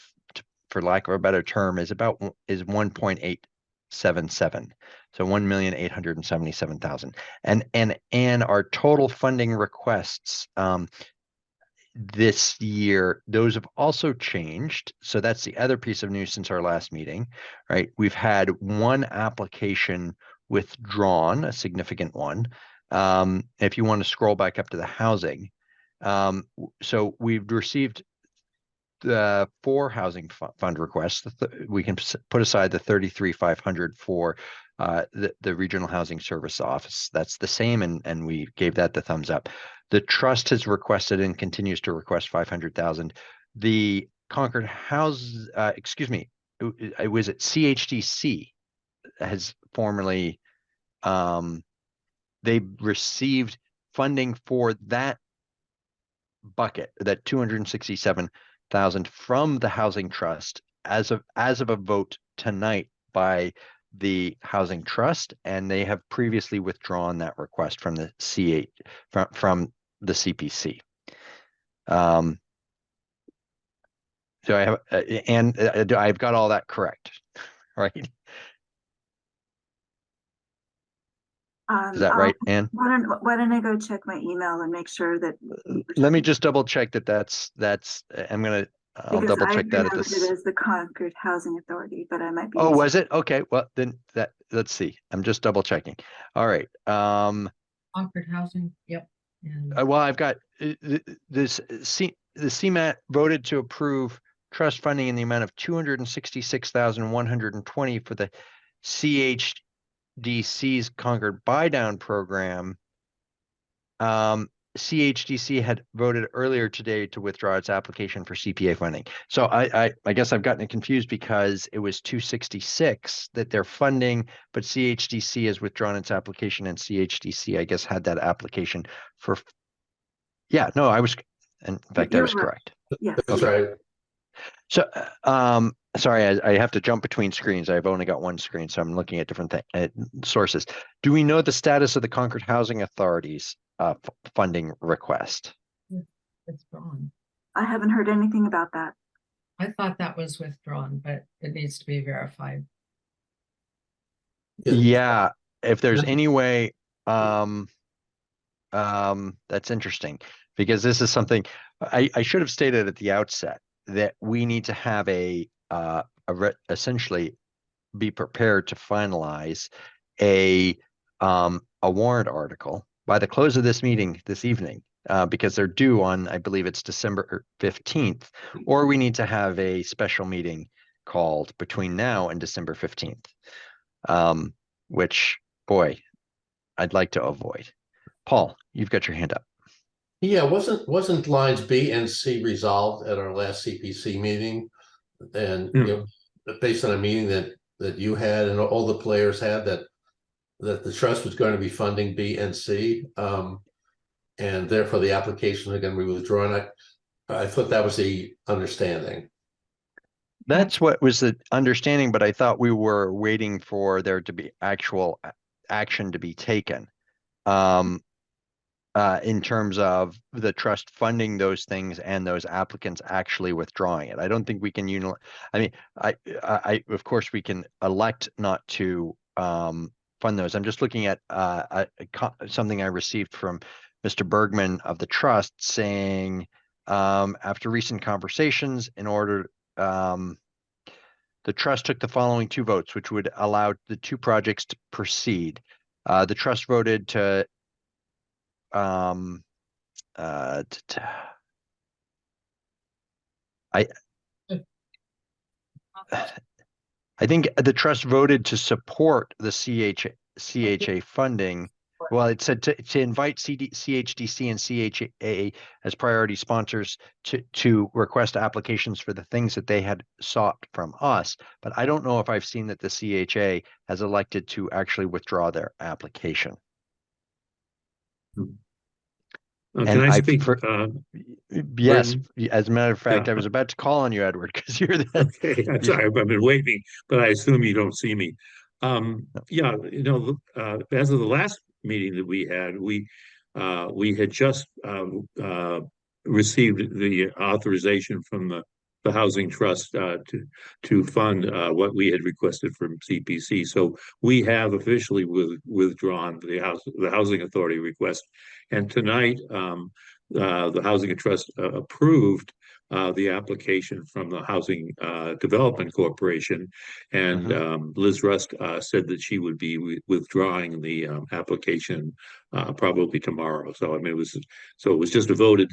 for lack of a better term, is 1.877. So 1,877,000. And our total funding requests this year, those have also changed. So that's the other piece of news since our last meeting, right? We've had one application withdrawn, a significant one. If you want to scroll back up to the housing. So we've received the 4 housing fund requests. We can put aside the 33,500 for the Regional Housing Service Office. That's the same, and we gave that the thumbs up. The trust has requested and continues to request 500,000. The Concord House, it was at CHDC has formerly, they received funding for that bucket, that 267,000 from the Housing Trust as of a vote tonight by the Housing Trust, and they have previously withdrawn that request from the from the CPC. So I have I've got all that correct, right? Is that right, Ann? Why don't I go check my email and make sure that. Let me just double check that's, I'll Because double I check that at remembered this. it as the Concord Housing Authority, but I might be. Oh, was it? Okay, well, then let's see. I'm just double checking. All right. Concord Housing, yep. And Well, I've got the CMAT voted to approve trust funding in the amount of 266,120 for the CHDC's Concord buy down program. CHDC had voted earlier today to withdraw its application for CPA funding. So I guess I've gotten it confused because it was 266 that they're funding, but CHDC has withdrawn its application, and CHDC, I guess, had that application for. Yeah, no, I was, in fact, I You're was right. correct. Yes. That's right. So, sorry, I have to jump between screens. I've only got one screen, so I'm looking at different sources. Do we know the status of the Concord Housing Authority's funding request? withdrawn. I haven't heard anything about that. I thought that was withdrawn, but it needs to be verified. Yeah, if there's Yeah. any way, that's interesting, because this is something I should have stated at the outset, that we need to have essentially be prepared to finalize a warrant article by the close of this meeting this evening, because they're due on, I believe it's December 15th, or we need to have a special meeting called between now and December 15th, which, boy, I'd like to avoid. Paul, you've got your hand up. Yeah, wasn't lines B and C resolved at our last CPC meeting? And you know, based on a meeting that you had and all the players had, that the trust was going to be funding B and C, and therefore the application are going to be withdrawn. I thought that was the understanding. That's what was the understanding, but I thought we were waiting for there to be actual action to be taken. In terms of the trust funding those things and those applicants actually withdrawing it. I don't think we can I mean, I of course we can elect not to fund those. I'm just looking at something I received from Mr. Bergman of the trust saying, after recent conversations, in order, the trust took the following 2 votes, which would allow the 2 projects to proceed. The trust voted to I think the trust voted to support the CHA funding. Well, it said to invite CHDC and CHA as priority sponsors to request applications for the things that they had sought from us. But I don't know if I've seen that the CHA has elected to actually withdraw their application. Can I speak? Yes, Brendan? as a matter of fact, Yeah. I was about to call on you, Edward, because you're the. Okay, I'm sorry, I've been waving, but I assume you don't see me. Yeah, you know, as of the last meeting that we had just received the authorization from the Housing Trust to fund what we had requested from CPC. So we have officially withdrawn the Housing Authority request, and tonight the Housing Trust approved the application from the Housing Development Corporation, and Liz Rust said that she would be withdrawing the application probably tomorrow. So I mean, it was just a voted,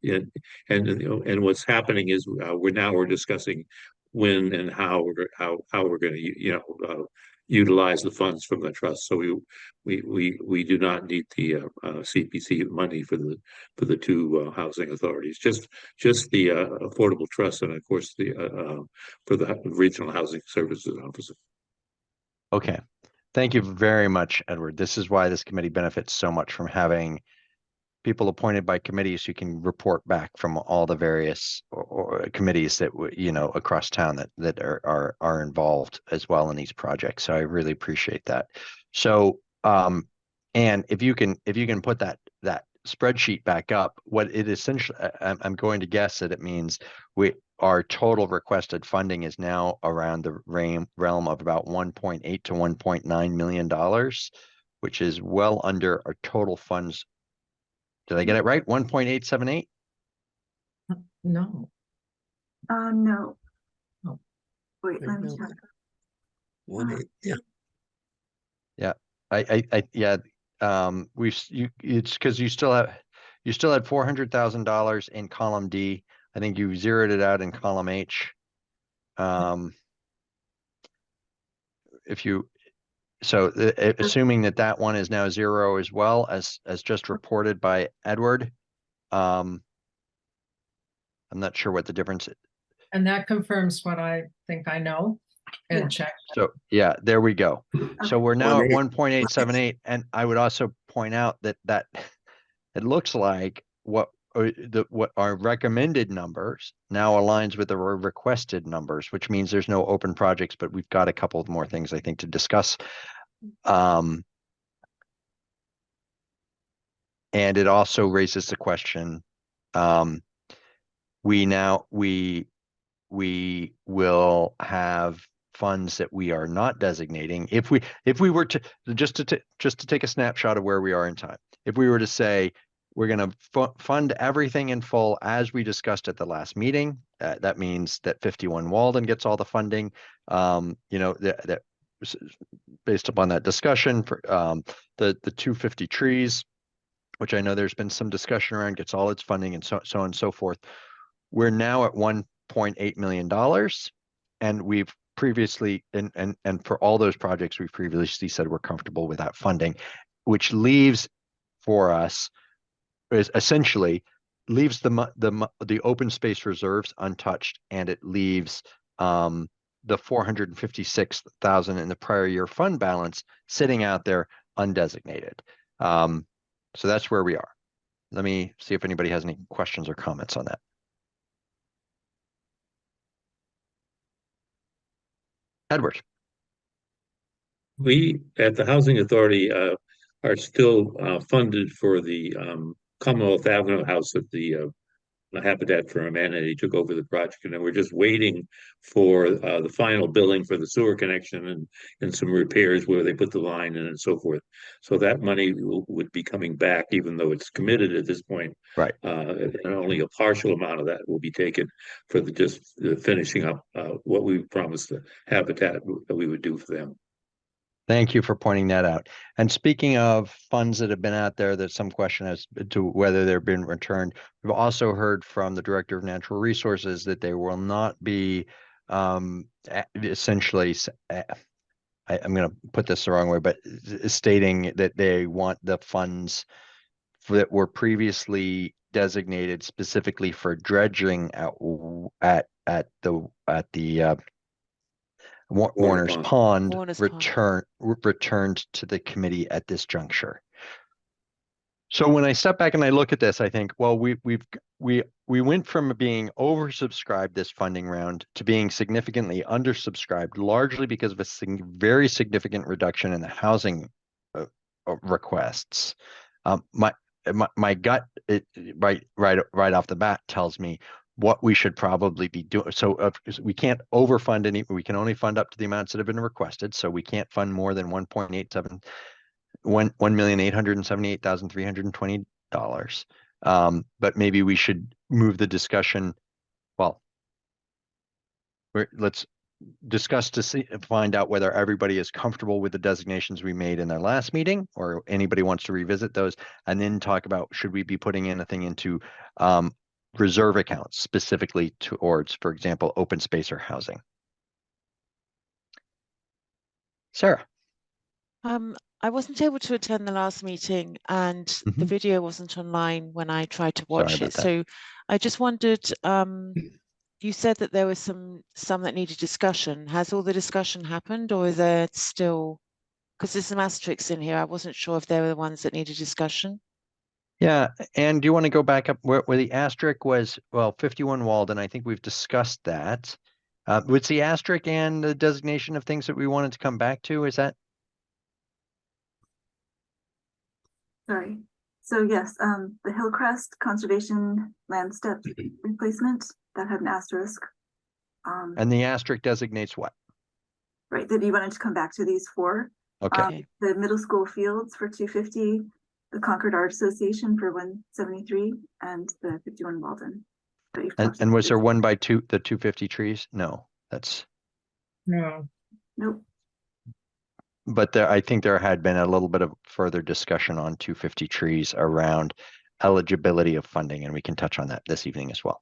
and what's happening is we're discussing when and how we're going to utilize the funds from the trust. So we do not need the CPC money for the 2 housing authorities, just the affordable trust, and of course for the regional housing services office. Okay, thank you very much, Edward. This is why this committee benefits so much from having people appointed by committees who can report back from all the various or committees that across town that are involved as well in these projects. So I really appreciate that. So and if you can put that spreadsheet back up, what it essentially, I'm going to guess that it means our total requested funding is now around the realm of about $1.8 to $1.9 million, which is well under our total funds. Did I get it right? 1.878? No. No. Oh. Wait, Wait, let me no. check. 1.8, yeah. Yeah. It's because you still had $400,000 in column D. I think you zeroed it out in column H. Assuming that one is now zero as well as just reported by Edward. I'm not sure what the difference is. And that confirms what I think I know Yeah. and check. So yeah, there we go. So we're now at 1.8. 1.878, and I would also point out that it looks like what our recommended numbers now aligns with the requested numbers, which means there's no open projects, but we've got a couple of more things I think to discuss. And it also raises the question, we will have funds that we are not designating. If we were to just to take a snapshot of where we are in time, if we were to say we're going to fund everything in full as we discussed at the last meeting, that means that 51 Walden gets all the funding. That based upon that discussion for the 250 trees, which I know there's been some discussion around, gets all its funding and so on and so forth. We're now at $1.8 million, and we've previously and for all those projects we've previously said we're comfortable with that funding, which leaves for us is essentially leaves the open space reserves untouched, and it leaves the 456,000 in the prior year fund balance sitting out there undesignated. So that's where we are. Let me see if anybody has any questions or comments on that. Edward. We at the Housing Authority are still funded for the Commonwealth Avenue house that the Habitat for Humanity took over the project, and then we're just waiting for the final billing for the sewer connection and some repairs where they put the line in and so forth. So that money would be coming back, even though it's committed at this point. Right. And only a partial amount of that will be taken for just finishing up what we promised the Habitat that we would do for them. Thank you for pointing that out. And speaking of funds that have been out there, there's some question as to whether they've been returned. We've also heard from the Director of Natural Resources that they will not be essentially, I'm going to put this the wrong way, but stating that they want the funds that were previously designated specifically for dredging at the Warner's Pond returned to the committee at this juncture. So when I step back and I look at this, I think, well, we went from being oversubscribed this funding round to being significantly undersubscribed, largely because of a very significant reduction in the housing requests. My gut, right off the bat, tells me what we should probably be doing. So we can't overfund any, we can only fund up to the amounts that have been requested. So we can't fund more than $1,878,320. But maybe we should move the discussion. Well, let's discuss to find out whether everybody is comfortable with the designations we made in our last meeting, or anybody wants to revisit those, and then talk about should we be putting anything into reserve accounts specifically towards, for example, open space or housing. Sarah. I wasn't able to attend the last meeting, and the video wasn't online when I tried to watch it. So I just wondered, you said that there was some that needed discussion. Has all the discussion happened, or is there still, because there's some asterisks in here, I wasn't sure if they were the ones that needed discussion. Yeah, and do you want to go back up where the asterisk was? Well, 51 Walden, I think we've discussed that. With the asterisk and the designation of things that we wanted to come back to, is that? Sorry. So yes, the Hillcrest Conservation Land Step replacement, that had an asterisk. And the asterisk designates what? Right, that you wanted to come back to these four. Okay, The middle school fields for 250, the Concord Art Association for 173, and the 51 Walden. But you've talked and was there about- one by two, the 250 trees? No, that's, No, Nope. but there, I think there had been a little bit of further discussion on 250 trees around eligibility of funding, and we can touch on that this evening as well.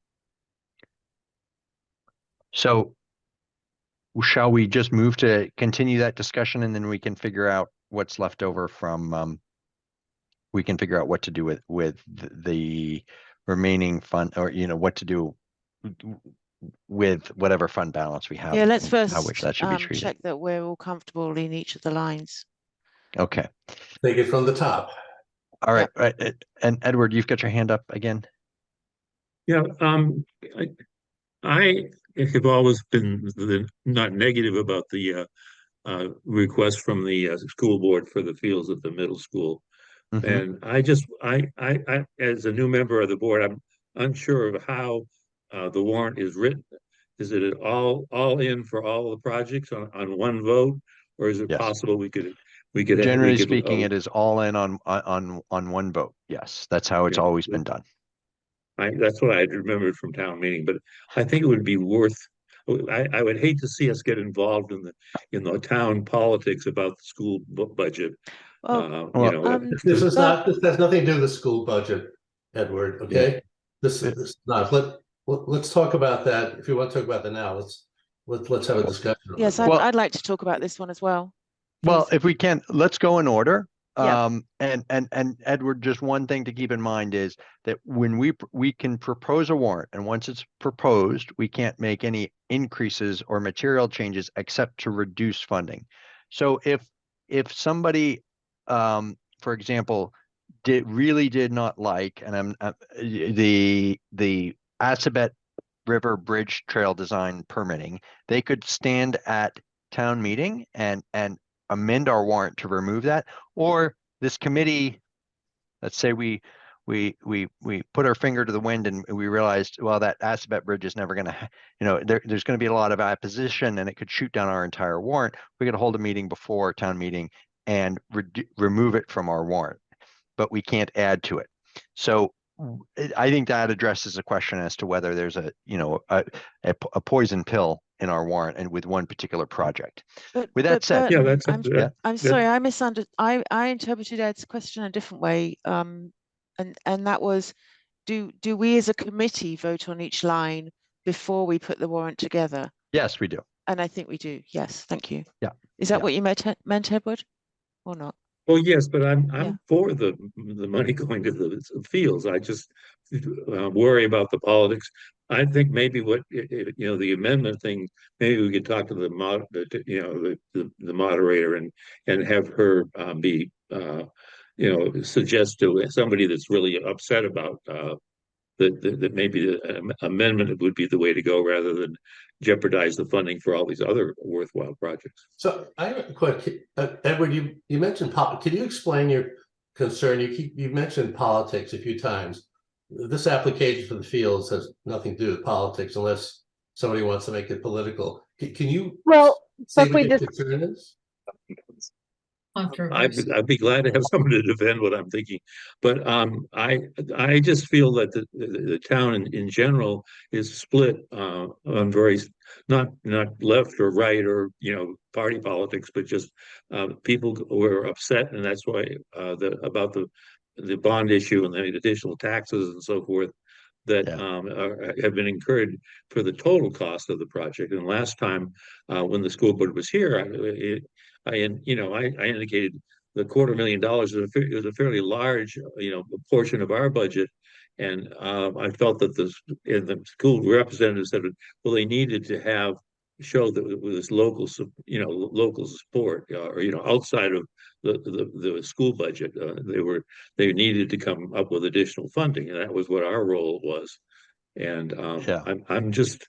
So shall we just move to continue that discussion, and then we can figure out what's left over from, we can figure out what to do with the remaining fund, or, you know, what to do with whatever fund balance we have. Yeah, let's and how first which that should be treated. check that we're all comfortable in each of the lines. Okay, Take it from the top. all right, right. And Edward, you've got your hand up again. Yeah, I have always been not negative about the request from the school board for the fields at the middle school. Mhm. And I, as a new member of the board, I'm unsure of how the warrant is written. Is it all in for all the projects on one vote, or is it Yes. possible we could Generally speaking, it is all in on one vote. Yes, that's how it's Yeah. always been done. That's what I had remembered from town meeting, but I think it would be worth. I would hate to see us get involved in the town politics about the school budget. Well, You know, This has nothing to do with the school budget, Edward, okay? This is not, let's talk about that. If you want to talk about that now, let's have a discussion. on yes, it. Well- I'd like to talk about this one as well. Well, please. if we can, let's go in order. Yeah. And Edward, just one thing to keep in mind is that when we can propose a warrant, and once it's proposed, we can't make any increases or material changes except to reduce funding. So if somebody, for example, really did not like, and the Assabet River Bridge Trail design permitting, they could stand at town meeting and amend our warrant to remove that, or this committee, let's say we put our finger to the wind and we realized, well, that Assabet Bridge is never going to, you know, there's going to be a lot of opposition and it could shoot down our entire warrant. We're going to hold a meeting before town meeting and remove it from our warrant, but we can't add to it. So I think that addresses the question as to whether there's a, you know, a poison pill in our warrant and with one particular project. With that said, yeah, that's I'm sorry, I misunderstood. I interpreted Ed's question a different way. And that was, do we as a committee vote on each line before we put the warrant together? yes, we do. And I think we do. Yes, thank you. Yeah. Is that Yeah. what you meant, Edward, or not? Well, yes, but I'm Yeah. for the money going to the fields. I just worry about the politics. I think maybe you know, the amendment thing. Maybe we could talk to the moderator and have her be you know, suggest to somebody that's really upset about that maybe the amendment would be the way to go rather than jeopardize the funding for all these other worthwhile projects. So I have a question, Edward, you mentioned, can you explain your concern? You mentioned politics a few times. This application for the fields has nothing to do with politics unless somebody wants to make it political. Can you? Well, say but what we your just, concern is? controversy. I'd be glad to have someone to defend what I'm thinking, but I just feel that the town in general is split on very not left or right or, you know, party politics, but just people were upset, and that's why about the bond issue and the additional taxes and so forth that have been incurred for the total cost of the project. And last time when the school board was here, I indicated the $250,000 is a fairly large, you know, portion of our budget. And I felt that the school representatives said, well, they needed to show that it was local support, or, you know, outside of the school budget. They needed to come up with additional funding, and that was what our role was. And I'm just.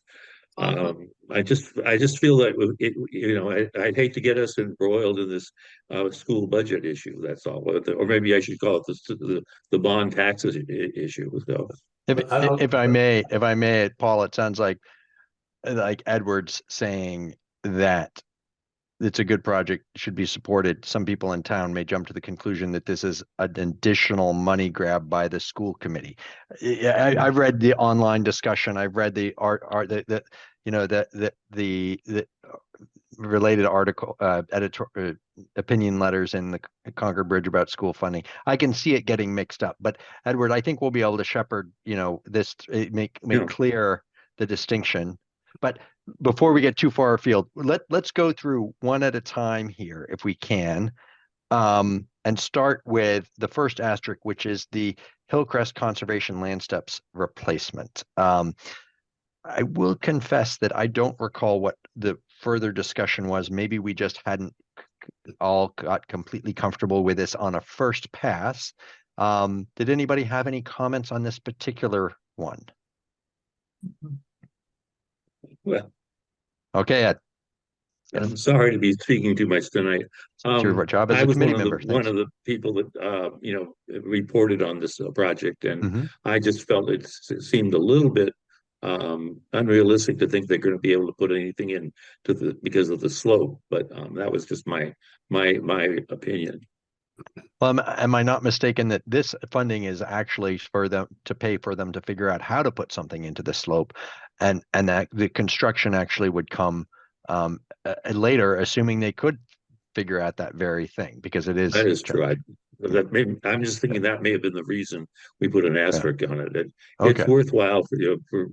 I just feel that you know, I'd hate to get us embroiled in this school budget issue. That's all, or maybe I should call it the bond taxes issue. So, if I may, Paul, it sounds like Edward's saying that it's a good project, should be supported. Some people in town may jump to the conclusion that this is an additional money grab by the school committee. I've read the online discussion. I've read the the related article, editor opinion letters in the Concord Bridge about school funding. I can see it getting mixed up, but Edward, I think we'll be able to shepherd, this, make clear the distinction. But before we get too far afield, let's go through one at a time here, if we can, and start with the first asterisk, which is the Hillcrest Conservation Land Steps replacement. I will confess that I don't recall what the further discussion was. Maybe we just hadn't all got completely comfortable with this on a first pass. Did anybody have any comments on this particular one? Well, okay, Ed. I'm sorry to be speaking too much tonight. It's your job as I a was committee member. one of the people that reported on this project, and I just felt it seemed a little bit unrealistic to think they're going to be able to put anything in because of the slope. But that was just my opinion. Well, am I not mistaken that this funding is actually for them to pay for them to figure out how to put something into the slope, and that the construction actually would come later, assuming they could figure out that very thing, because it is. That is true. I'm just thinking that may have been the reason we put an asterisk on it. It's worthwhile for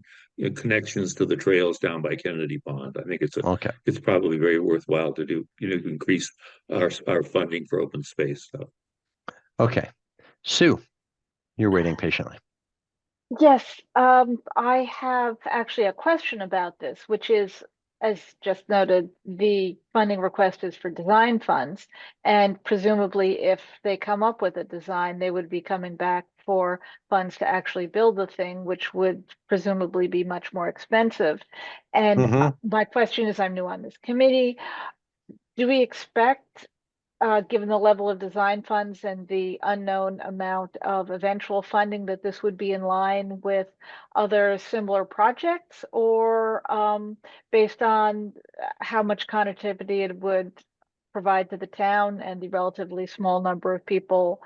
connections to the trails down by Kennedy Pond. I think it's probably very worthwhile to do, increase our funding for open space. So. Okay, Sue, you're waiting patiently. Yes, I have actually a question about this, which is, as just noted, the funding request is for design funds, and presumably if they come up with a design, they would be coming back for funds to actually build the thing, which would presumably be much more expensive. And my question is, I'm new on this committee. Do we expect, given the level of design funds and the unknown amount of eventual funding, that this would be in line with other similar projects, or based on how much connectivity it would provide to the town and the relatively small number of people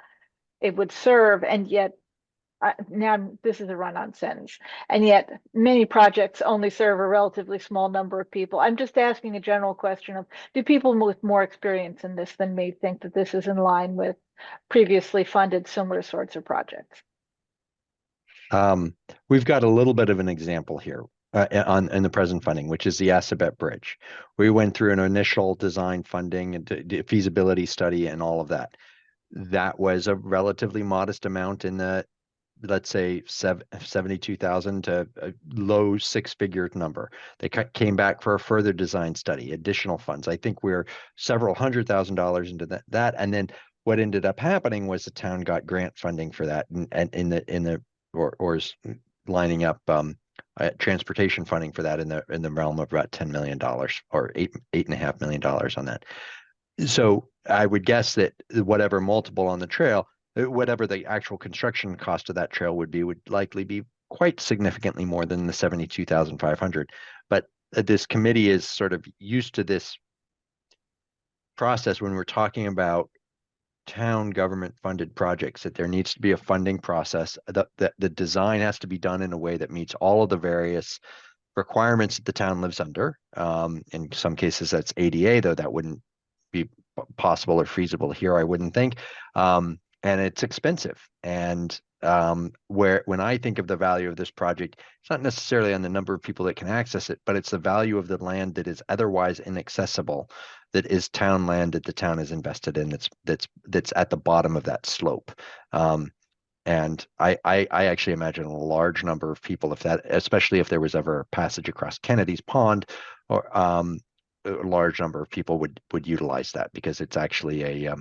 it would serve? And yet, now this is a run-on sentence, and yet many projects only serve a relatively small number of people. I'm just asking a general question of, do people with more experience in this than me think that this is in line with previously funded similar sorts of projects? We've got a little bit of an example here in the present funding, which is the Assabet Bridge. We went through an initial design funding and feasibility study and all of that. That was a relatively modest amount in the, let's say, 72,000 to a low six-figure number. They came back for a further design study, additional funds. I think we're several $100,000 into that. And then what ended up happening was the town got grant funding for that, and is lining up transportation funding for that in the realm of about $10 million or $8.5 million on that. So I would guess that whatever multiple on the trail, whatever the actual construction cost of that trail would likely be quite significantly more than the 72,500. But this committee is sort of used to this process when we're talking about town government funded projects, that there needs to be a funding process. The design has to be done in a way that meets all of the various requirements that the town lives under. In some cases, that's ADA, though that wouldn't be possible or feasible here, I wouldn't think. And it's expensive. And when I think of the value of this project, it's not necessarily on the number of people that can access it, but it's the value of the land that is otherwise inaccessible, that is town land that the town is invested in, that's at the bottom of that slope. And I actually imagine a large number of people, especially if there was ever a passage across Kennedy's Pond, or a large number of people would utilize that, because it's actually a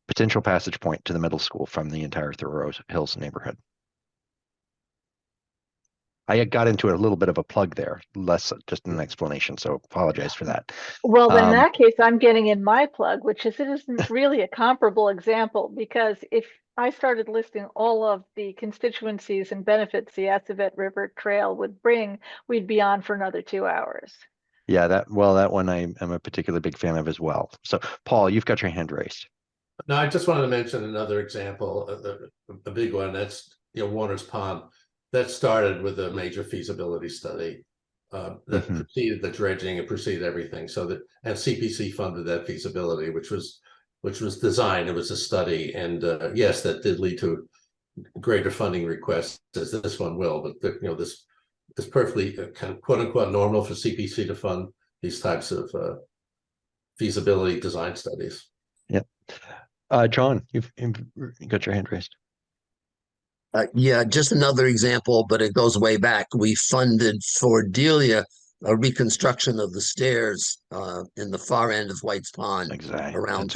potential passage point to the middle school from the entire Thoreau Hills neighborhood. I got into a little bit of a plug there, less just an explanation, so apologize for that. Well, in that case, I'm getting in my plug, which is, it isn't really a comparable example, because if I started listing all of the constituencies and benefits the Assabet River Trail would bring, we'd be on for another 2 hours. Yeah, that one I'm a particularly big fan of as well. So Paul, you've got your hand raised. No, I just wanted to mention another example, a big one. That's Warner's Pond. That started with a major feasibility study that preceded the dredging and preceded everything. So that, and CPC funded that feasibility, which was designed. It was a study, and yes, that did lead to greater funding requests as this one will. But this is perfectly kind of quote unquote normal for CPC to fund these types of feasibility design studies. Yep. John, you've got your hand raised. Yeah, just another example, but it goes way back. We funded for Delia a reconstruction of the stairs in the far end of White's Pond, Exactly. around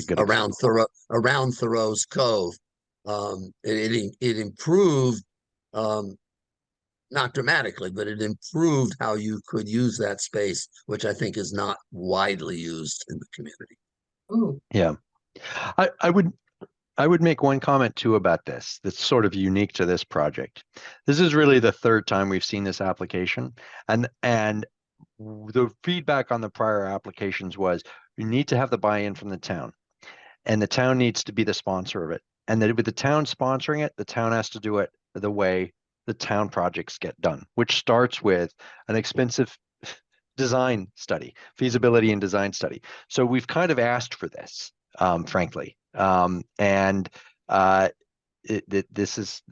Thoreau's Cove. It improved, not dramatically, but it improved how you could use that space, which I think is not widely used in the community. Ooh. Yeah, I would make one comment too about this that's sort of unique to this project. This is really the third time we've seen this application, and the feedback on the prior applications was you need to have the buy-in from the town, and the town needs to be the sponsor of it. And that with the town sponsoring it, the town has to do it the way the town projects get done, which starts with an expensive design study, feasibility and design study. So we've kind of asked for this, frankly. This is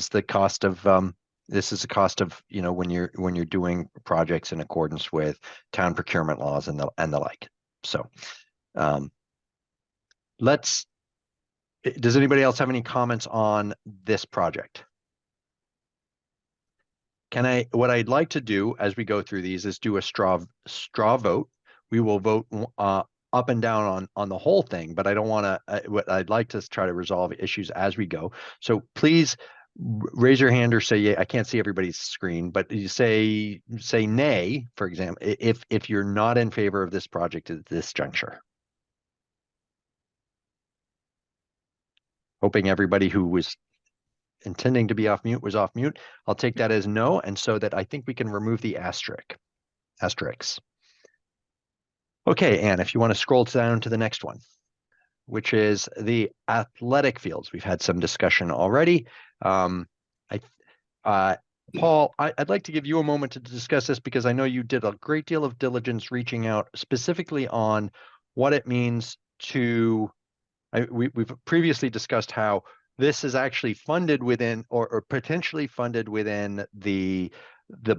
the cost of this is the cost of when you're doing projects in accordance with town procurement laws and the like. So does anybody else have any comments on this project? What I'd like to do as we go through these is do a straw vote. We will vote up and down on the whole thing, but I don't want to, what I'd like to try to resolve issues as we go. So please raise your hand or say yay. I can't see everybody's screen, but you say nay, for example, if you're not in favor of this project at this juncture. Hoping everybody who was intending to be off mute was off mute. I'll take that as no, and so that I think we can remove the asterisks. Okay, Anne, if you want to scroll down to the next one, which is the athletic fields. We've had some discussion already. Paul, I'd like to give you a moment to discuss this because I know you did a great deal of diligence reaching out specifically on what it means to, we've previously discussed how this is actually funded within or potentially funded within the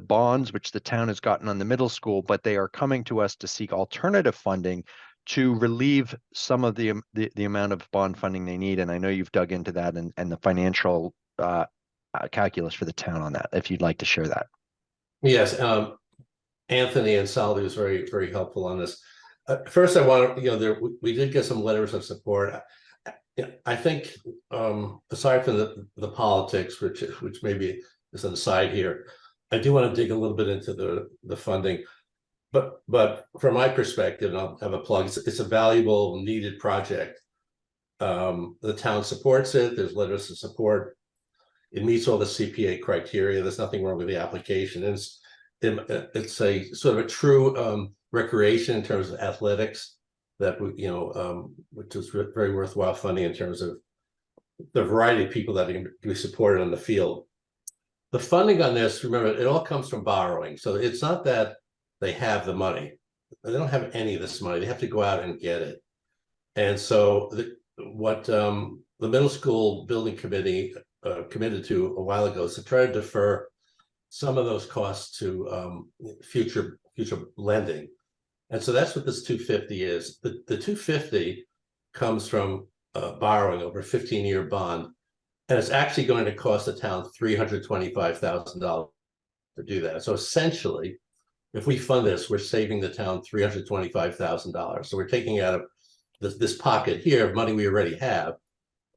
bonds which the town has gotten on the middle school, but they are coming to us to seek alternative funding to relieve some of the amount of bond funding they need. And I know you've dug into that and the financial calculus for the town on that, if you'd like to share that. Yes, Anthony and Salvi was very, very helpful on this. First, I want to, we did get some letters of support. I think, aside from the politics, which maybe is on the side here, I do want to dig a little bit into the funding. But from my perspective, and I'll have a plug, it's a valuable, needed project. The town supports it. There's letters of support. It meets all the CPA criteria. There's nothing wrong with the application. It's a sort of a true recreation in terms of athletics that which is very worthwhile funding in terms of the variety of people that can be supported on the field. The funding on this, remember, it all comes from borrowing. So it's not that they have the money. They don't have any of this money. They have to go out and get it. And so what the middle school building committee committed to a while ago is to try to defer some of those costs to future lending. And so that's what this 250 is. The 250 comes from borrowing over a 15-year bond, and it's actually going to cost the town $325,000 to do that. So essentially, if we fund this, we're saving the town $325,000. So we're taking out of this pocket here money we already have,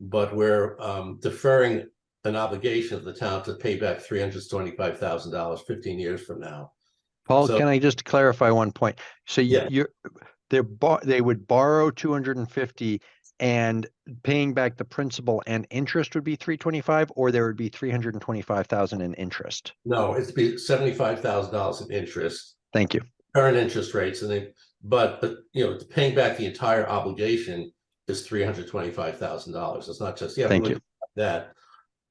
but we're deferring an obligation of the town to pay back $325,000 15 years from now. Paul, can I just clarify one point? So Yeah. they would borrow 250 and paying back the principal and interest would be 325, or there would be 325,000 in interest? No, it'd be $75,000 in interest. Thank you. current interest rates, and but you know, paying back the entire obligation is $325,000. It's not just, Thank you. That,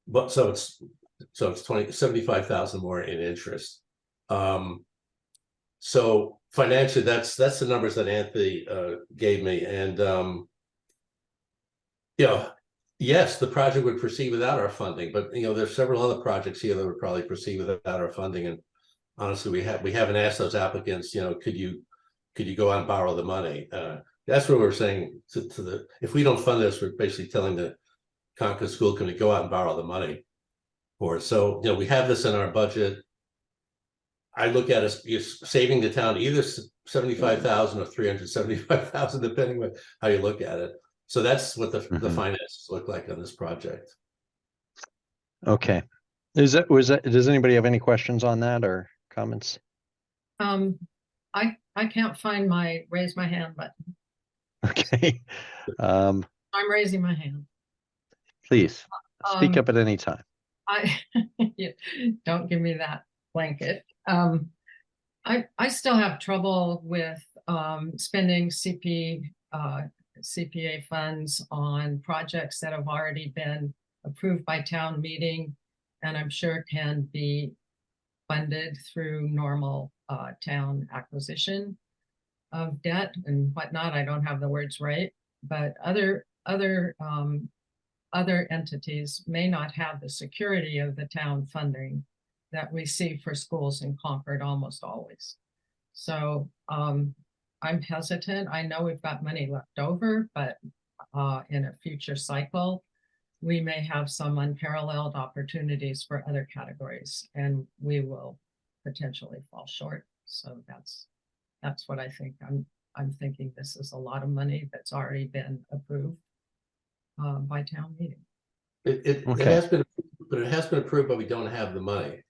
but so it's 75,000 more in interest. So financially, that's the numbers that Anthony gave me, and you know, yes, the project would proceed without our funding, but you know, there's several other projects here that would probably proceed without our funding. And honestly, we haven't asked those applicants, you know, could you go out and borrow the money? That's what we're saying to the, if we don't fund this, we're basically telling the Concord School Committee, go out and borrow the money for it. So, you know, we have this in our budget. I look at it as saving the town either 75,000 or 375,000, depending on how you look at it. So that's what the finances look like on this project. Okay. Does anybody have any questions on that or comments? I can't find my raise my hand button. Okay. I'm raising my hand. Please speak up at any time. Yeah, don't give me that blanket. I still have trouble with spending CPA funds on projects that have already been approved by town meeting, and I'm sure can be funded through normal town acquisition of debt and whatnot. I don't have the words right, but other entities may not have the security of the town funding that we see for schools in Concord almost always. So I'm hesitant. I know we've got money left over, but in a future cycle, we may have some unparalleled opportunities for other categories, and we will potentially fall short. So that's what I think. I'm thinking this is a lot of money that's already been approved by town meeting. It has been, but it has been approved, but we don't have the money.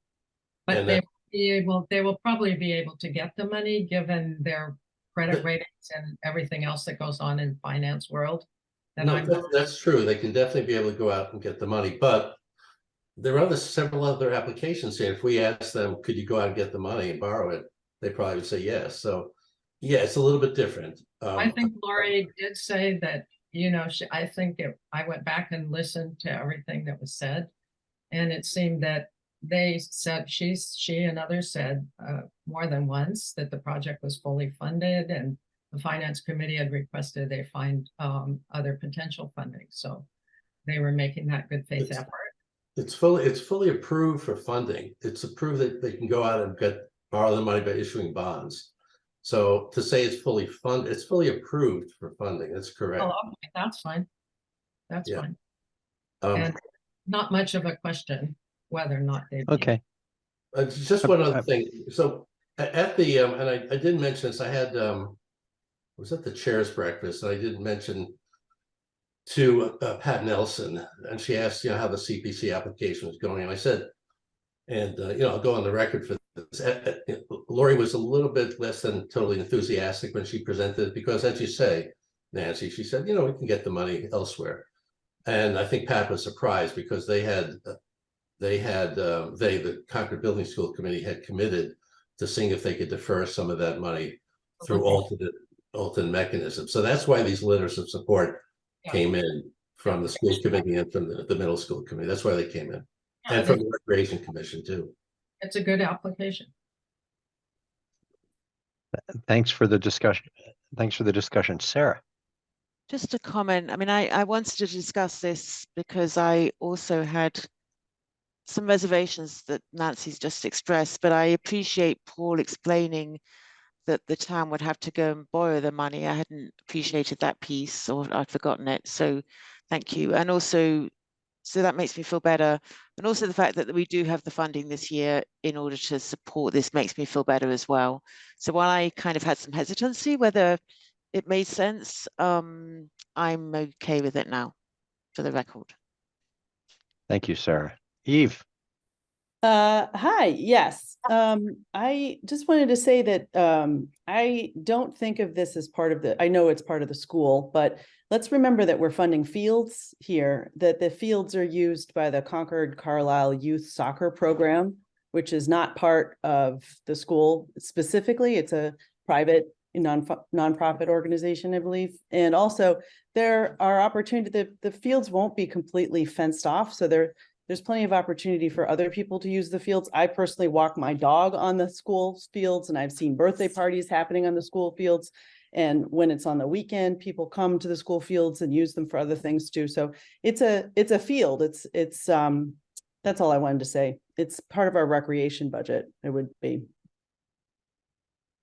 But they will probably be able to get the money given their credit ratings and everything else that goes on in finance world. That's true. They can definitely be able to go out and get the money, but there are several other applications here. If we ask them, could you go out and get the money and borrow it? They probably would say yes. So yeah, it's a little bit different. I think Lori did say that, you know, I went back and listened to everything that was said, and it seemed that they said, she and others said more than once that the project was fully funded, and the finance committee had requested they find other potential funding. So they were making that good faith effort. It's fully approved for funding. It's approved that they can go out and borrow the money by issuing bonds. So to say it's fully funded, it's fully approved for funding. That's correct. Oh, okay, that's fine. That's fine. And not much of a question whether or not they. Okay. Just one other thing. So at the and I didn't mention this. I had was at the chair's breakfast, and I did mention to Pat Nelson, and she asked, you know, how the CPC application was going, and I said, and you know, I'll go on the record for this. Lori was a little bit less than totally enthusiastic when she presented it, because as you say, Nancy, she said, you know, we can get the money elsewhere, and I think Pat was surprised because the Concord Building School Committee had committed to seeing if they could defer some of that money through alternate mechanisms. So that's why these letters of support came in from the school committee and from the middle school committee. That's why they came in, and from the Recreation Commission too. It's a good application. Thanks for the discussion. Sarah. Just a comment. I mean, I wanted to discuss this because I also had some reservations that Nancy's just expressed, but I appreciate Paul explaining that the town would have to go and borrow the money. I hadn't appreciated that piece, or I'd forgotten it. So thank you. And also, so that makes me feel better. And also the fact that we do have the funding this year in order to support this makes me feel better as well. So while I kind of had some hesitancy whether it made sense, I'm okay with it now, for the record. Thank you, Sarah. Eve. Hi, yes. I just wanted to say that I don't think of this as part of I know it's part of the school, but let's remember that we're funding fields here, that the fields are used by the Concord Carlisle Youth Soccer Program. which is not part of the school specifically. It's a private nonprofit organization, I believe. And also there are opportunity, the fields won't be completely fenced off. So there's plenty of opportunity for other people to use the fields. I personally walk my dog on the school fields, and I've seen birthday parties happening on the school fields. And when it's on the weekend, people come to the school fields and use them for other things too. So it's a field. It's that's all I wanted to say. It's part of our recreation budget. It would be.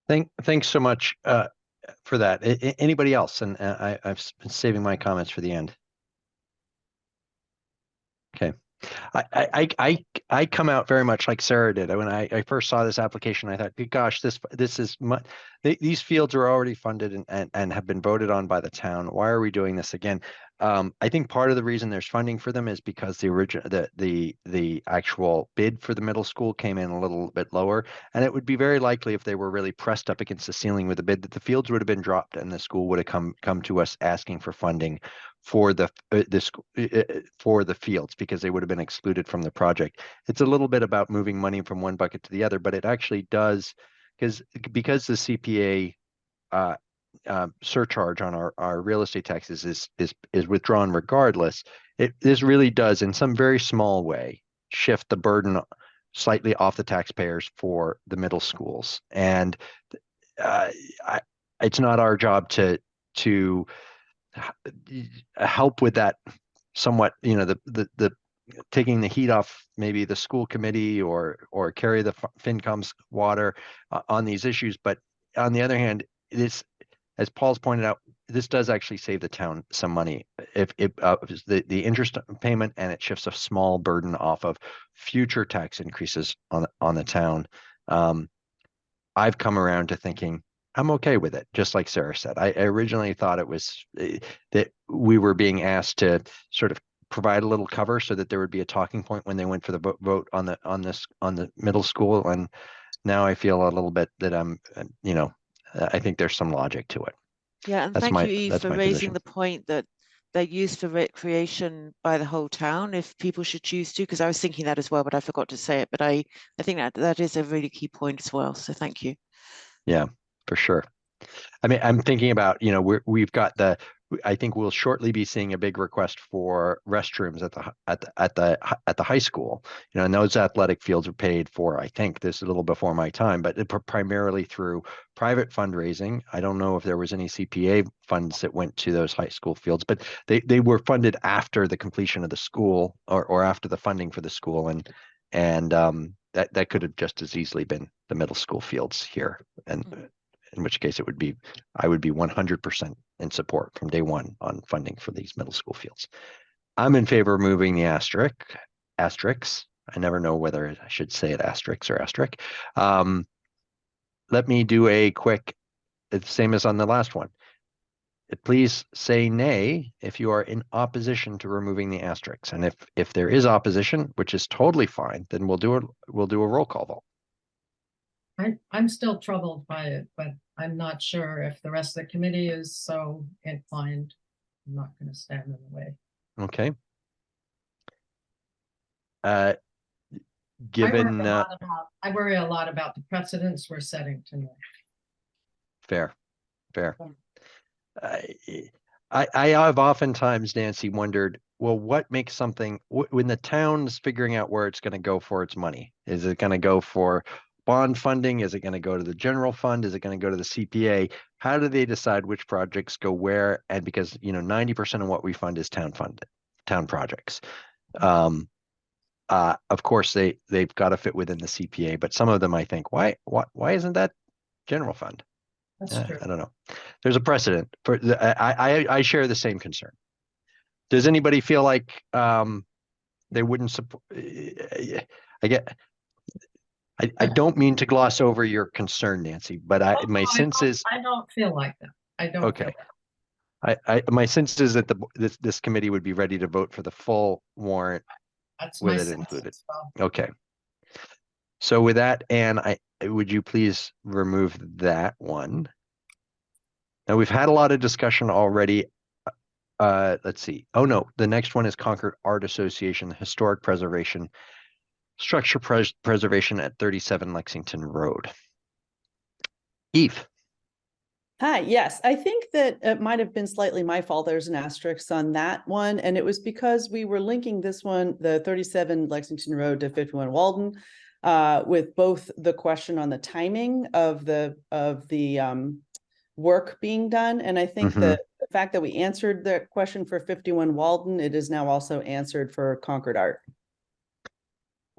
Thanks so much for that. Anybody else? And I've been saving my comments for the end. Okay. I come out very much like Sarah did. When I first saw this application, I thought, gosh, this is these fields are already funded and have been voted on by the town. Why are we doing this again? I think part of the reason there's funding for them is because the actual bid for the middle school came in a little bit lower, and it would be very likely if they were really pressed up against the ceiling with the bid that the fields would have been dropped and the school would have come to us asking for funding for the fields, because they would have been excluded from the project. It's a little bit about moving money from one bucket to the other, but it actually does, because the CPA surcharge on our real estate taxes is withdrawn regardless. This really does, in some very small way, shift the burden slightly off the taxpayers for the middle schools, and it's not our job to help with that somewhat, the taking the heat off maybe the school committee or carry the FinCom's water on these issues. But on the other hand, this, as Paul's pointed out, this does actually save the town some money if the interest payment, and it shifts a small burden off of future tax increases on the town. I've come around to thinking I'm okay with it, just like Sarah said. I originally thought it was that we were being asked to sort of provide a little cover so that there would be a talking point when they went for the vote on the middle school, and now I feel a little bit that I think there's some logic to it. Yeah, and thank you, Eve, for raising the point that they're used for recreation by the whole town if people should choose to, because I was thinking that as well, but I forgot to say it. But I think that is a really key point as well. So thank you. Yeah, for sure. I mean, I'm thinking about, we've got I think we'll shortly be seeing a big request for restrooms at the high school. And those athletic fields are paid for, I think this is a little before my time, but primarily through private fundraising. I don't know if there was any CPA funds that went to those high school fields, but they were funded after the completion of the school or after the funding for the school. And that could have just as easily been the middle school fields here. And in which case I would be 100% in support from day one on funding for these middle school fields. I'm in favor of moving the asterisks. I never know whether I should say it asterisk or asterisk. Let me do a quick, it's same as on the last one. Please say nay if you are in opposition to removing the asterisks. And if there is opposition, which is totally fine, then we'll do a roll call vote. I'm still troubled by it, but I'm not sure if the rest of the committee is so inclined. I'm not going to stand in the way. Okay. Given I worry a lot about the precedents we're setting tonight. Fair. I have oftentimes, Nancy, wondered, well, what makes something when the town's figuring out where it's going to go for its money? Is it going to go for bond funding? Is it going to go to the general fund? Is it going to go to the CPA? How do they decide which projects go where? And because 90% of what we fund is town projects. Of course they've got to fit within the CPA, but some of them I think, why isn't that general fund? That's true. I don't know. There's a precedent for I share the same concern. Does anybody feel like they wouldn't support? I don't mean to gloss over your concern, Nancy, but my sense is I don't feel like that. I don't. Okay. My sense is that this committee would be ready to vote for the full warrant. That's with it included. Well. Okay. So with that, Anne, would you please remove that one? Now we've had a lot of discussion already. Let's see. Oh no, the next one is Concord Art Association, Historic Preservation. structure preservation at 37 Lexington Road. Eve. Hi, yes, I think that it might have been slightly my fault. There's an asterisk on that one, and it was because we were linking this one, the 37 Lexington Road to 51 Walden, with both the question on the timing of the work being done. And I think the fact that we answered the question for 51 Walden, it is now also answered for Concord Art.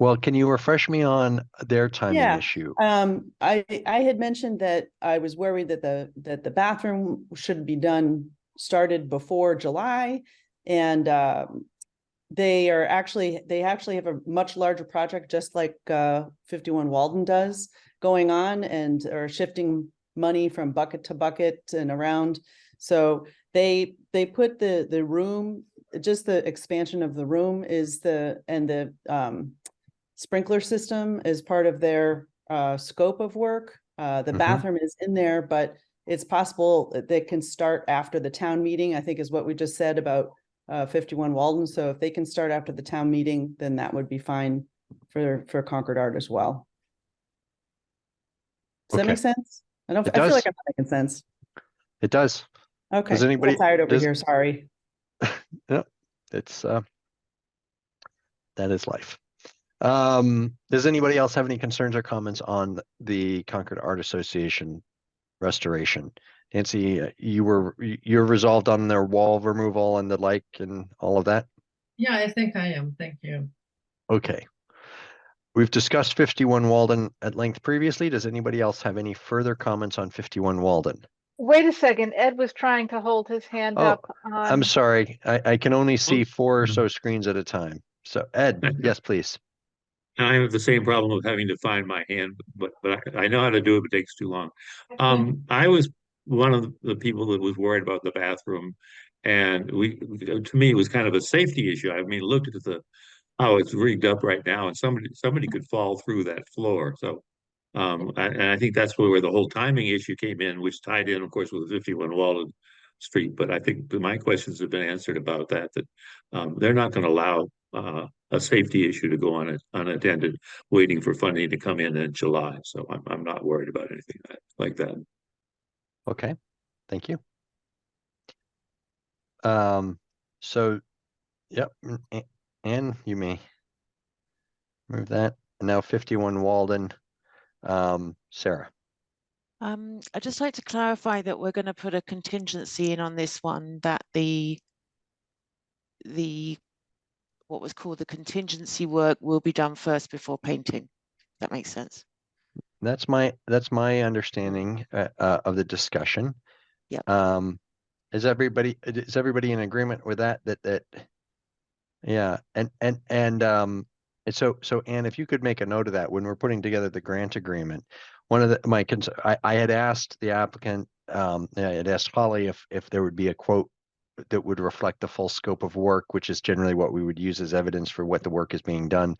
Well, can you refresh me on their timing issue? I had mentioned that I was worried that the bathroom should be started before July, and they actually have a much larger project, just like 51 Walden does, going on, and are shifting money from bucket to bucket and around. So they put the room, just the expansion of the room is the sprinkler system is part of their scope of work. The bathroom is in there, but it's possible that they can start after the town meeting, I think is what we just said about 51 Walden. So if they can start after the town meeting, then that would be fine for Concord Art as well. Does that make sense? I feel like I'm not making sense. It does. Okay. Does anybody tired over here? Sorry. No, it's that is life. Does anybody else have any concerns or comments on the Concord Art Association restoration? Nancy, you're resolved on their wall removal and the like and all of that? Yeah, I think I am. Thank you. Okay. We've discussed 51 Walden at length previously. Does anybody else have any further comments on 51 Walden? Wait a second, Ed was trying to hold his hand up. I'm sorry. I can only see 4 or so screens at a time. So Ed, yes, please. I have the same problem of having to find my hand, but I know how to do it, but it takes too long. I was one of the people that was worried about the bathroom, and to me, it was kind of a safety issue. I mean, look at how it's rigged up right now, and somebody could fall through that floor. So, and I think that's where the whole timing issue came in, which tied in, of course, with 51 Walden Street. But I think my questions have been answered about that they're not going to allow a safety issue to go on unattended, waiting for funding to come in July. So I'm not worried about anything like that. Okay, thank you. So, yep, Anne, you may move that. And now 51 Walden, Sarah. I'd just like to clarify that we're going to put a contingency in on this one, that the what was called the contingency work will be done first before painting. That makes sense. That's my understanding of the discussion. Yeah. Is everybody in agreement with that? Yeah. And so Anne, if you could make a note of that when we're putting together the grant agreement. One of I had asked the applicant, I had asked Holly if there would be a quote that would reflect the full scope of work, which is generally what we would use as evidence for what the work is being done.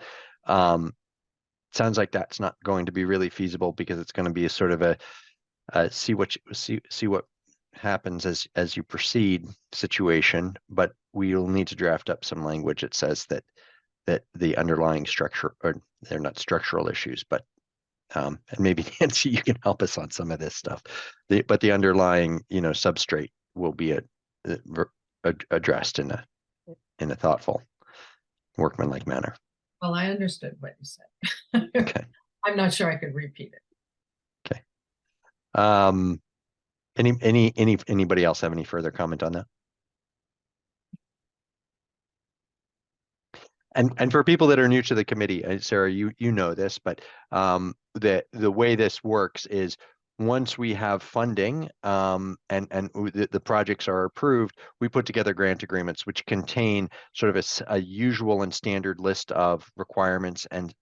Sounds like that's not going to be really feasible because it's going to be a sort of a see what happens as you proceed situation. But we'll need to draft up some language that says that the underlying structure, or they're not structural issues, but and maybe Nancy, you can help us on some of this stuff. But the underlying, substrate will be addressed in a thoughtful, workmanlike manner. Well, I understood what you said. Okay. I'm not sure I could repeat it. Okay. Anybody else have any further comment on that? And for people that are new to the committee, Sarah, you know this, but the way this works is once we have funding and the projects are approved, we put together grant agreements which contain sort of a usual and standard list of requirements and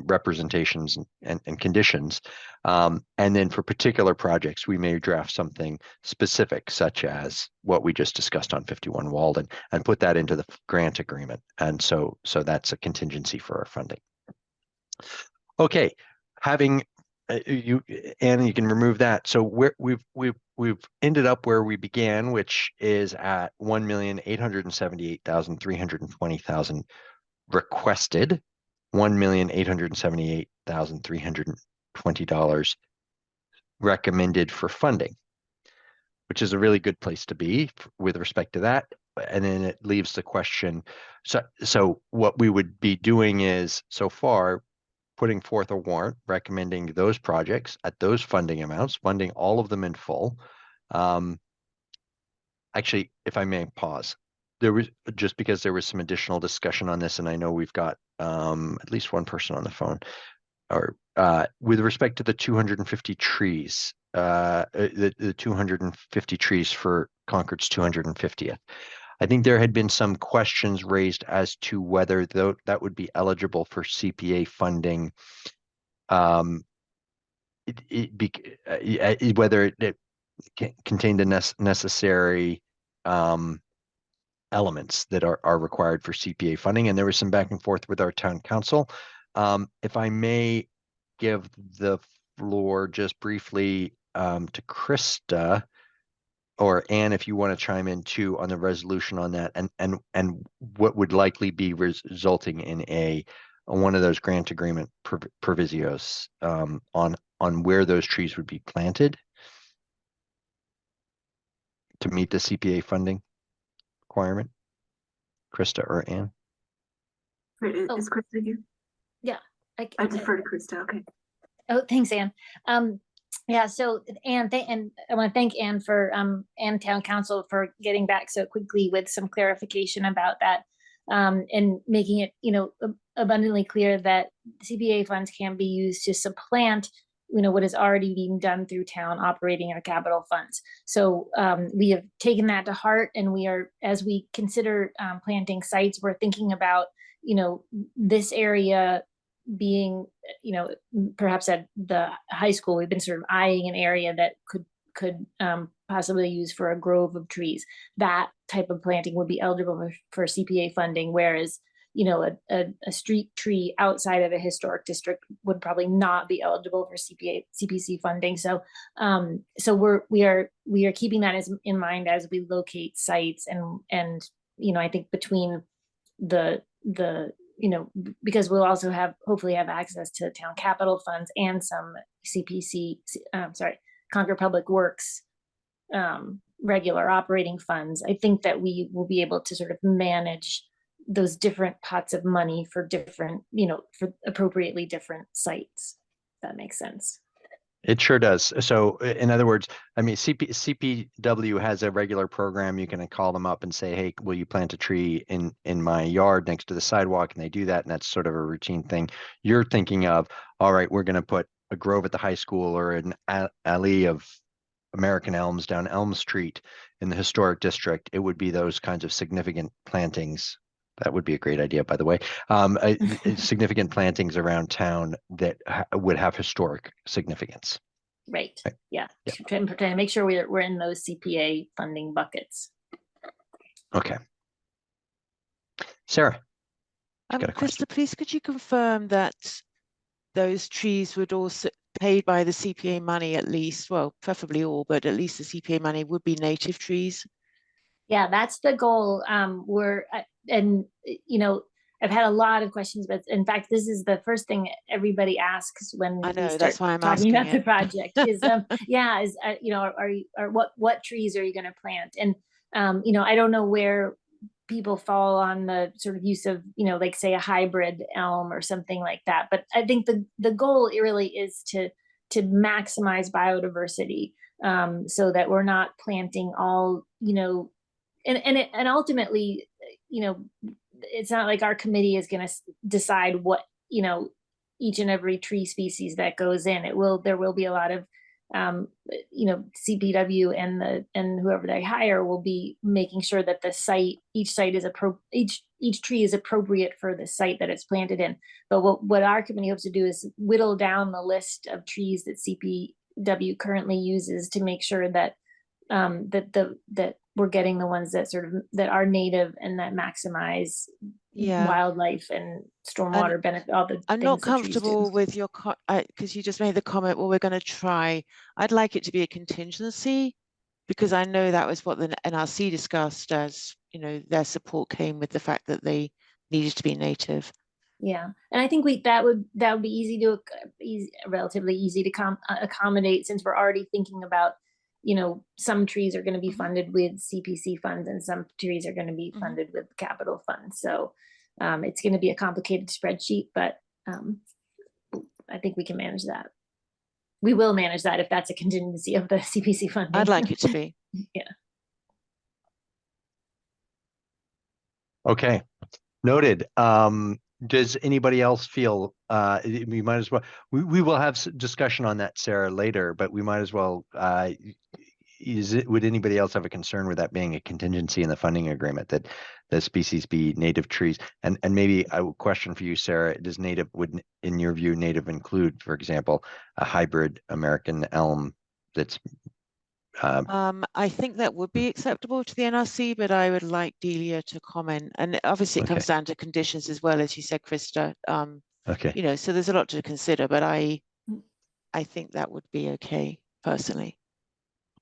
representations and conditions. And then for particular projects, we may draft something specific, such as what we just discussed on 51 Walden, and put that into the grant agreement. And so that's a contingency for our funding. Okay, having Anna, you can remove that. So we've ended up where we began, which is at $1,878,320,000 requested $1,878,320 recommended for funding, which is a really good place to be with respect to that. And then it leaves the question. So what we would be doing is, so far, putting forth a warrant recommending those projects at those funding amounts, funding all of them in full. Actually, if I may pause, there was, just because there was some additional discussion on this, and I know we've got at least one person on the phone, or with respect to the 250 trees, the 250 trees for Concord's 250th. I think there had been some questions raised as to whether that would be eligible for CPA funding. Whether it contained the necessary elements that are required for CPA funding, and there was some back and forth with our town council. If I may give the floor just briefly to Krista, or Anne, if you want to chime in too on the resolution on that, and what would likely be resulting in one of those grant agreement provisos on where those trees would be planted to meet the CPA funding requirement. Krista or Anne? Is Krista here? Yeah, I defer to Krista. Okay. Oh, thanks, Anne. Yeah, so Anne, and I want to thank Anne for and Town Council for getting back so quickly with some clarification about that, and making it, abundantly clear that CPA funds can be used to supplant, what is already being done through town operating or capital funds. So we have taken that to heart, and we are, as we consider planting sites, we're thinking about, this area being, perhaps at the high school, we've been sort of eyeing an area that could possibly use for a grove of trees. That type of planting would be eligible for CPA funding, whereas, a street tree outside of a historic district would probably not be eligible for CPC funding. So, we are keeping that in mind as we locate sites, and I think between the because we'll also hopefully have access to town capital funds and some Concord Public Works regular operating funds. I think that we will be able to sort of manage those different pots of money for different, for appropriately different sites. If that makes sense. It sure does. So in other words, I mean, CPW has a regular program. You can call them up and say, hey, will you plant a tree in my yard next to the sidewalk? And they do that. And that's sort of a routine thing. You're thinking of, all right, we're going to put a grove at the high school or an alley of American elms down Elm Street in the historic district. It would be those kinds of significant plantings. That would be a great idea, by the way. Significant plantings around town that would have historic significance. Right. Yeah. Trying to make sure we're in those CPA funding buckets. Okay. Sarah. Krista, please, could you confirm that those trees would also paid by the CPA money, at least, well, preferably all, but at least the CPA money would be native trees? Yeah, that's the goal. I've had a lot of questions, but in fact, this is the first thing everybody asks when we start that's why I'm talking about asking the project. What trees are you going to plant? And I don't know where people fall on the sort of use of like say a hybrid elm or something like that. But I think the goal really is to maximize biodiversity, so that we're not planting all and ultimately, it's not like our committee is going to decide what, each and every tree species that goes in. There will be a lot of, CPW and whoever they hire will be making sure that each tree is appropriate for the site that it's planted in. But what our committee hopes to do is whittle down the list of trees that CPW currently uses to make sure that that we're getting the ones that that are native and that maximize wildlife and stormwater benefit. I'm not comfortable with your because you just made the comment, well, we're going to try. I'd like it to be a contingency, because I know that was what the NRC discussed, as their support came with the fact that they needed to be native. Yeah, and I think that would be relatively easy to accommodate, since we're already thinking about, you know, some trees are going to be funded with CPC funds and some trees are going to be funded with capital funds. So it's going to be a complicated spreadsheet, but I think we can manage that. We will manage that if that's a contingency of the CPC funding. I'd like it to be. Yeah. Okay, noted. Does anybody else feel we might as well, we will have discussion on that, Sarah, later, but we might as well, would anybody else have a concern with that being a contingency in the funding agreement, that the species be native trees? And maybe a question for you, Sarah, does native, would in your view native include, for example, a hybrid American elm that's I think that would be acceptable to the NRC, but I would like Delia to comment. And obviously it comes down to conditions as well, as you said, Krista. Okay. You know, so there's a lot to consider, but I think that would be okay, personally.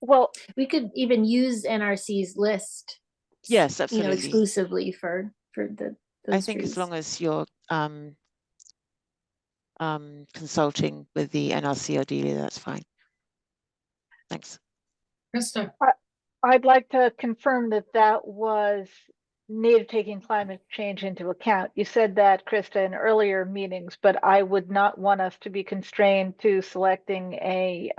Well, we could even use NRC's list. Yes, absolutely. You know, exclusively for the. I think trees. as long as you're consulting with the NRC or Delia, that's fine. Thanks. Krista. I'd like to confirm that was native taking climate change into account. You said that, Krista, in earlier meetings, but I would not want us to be constrained to selecting a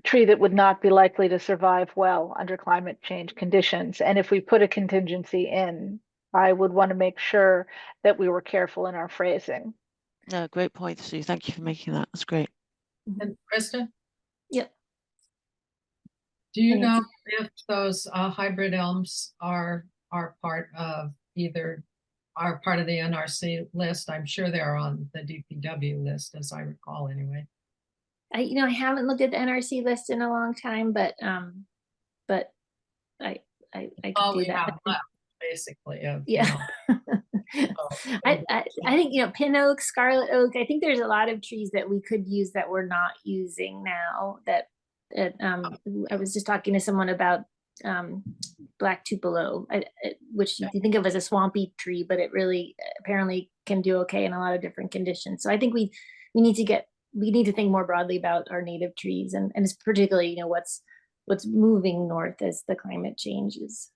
tree that would not be likely to survive well under climate change conditions. And if we put a contingency in, I would want to make sure that we were careful in our phrasing. No, great point, Sue. Thank you for making that. That's great. And Krista? Yep. Do you know if those hybrid elms are part of the NRC list? I'm sure they're on the DPW list, as I recall, anyway. I haven't looked at the NRC list in a long time, but I could do that. Have left, basically. Yeah. I think pin oak, scarlet oak. I think there's a lot of trees that we could use that we're not using now. That I was just talking to someone about black tupelo, which you think of as a swampy tree, but it really apparently can do okay in a lot of different conditions. So I think we need to think more broadly about our native trees, and it's particularly what's moving north as the climate changes.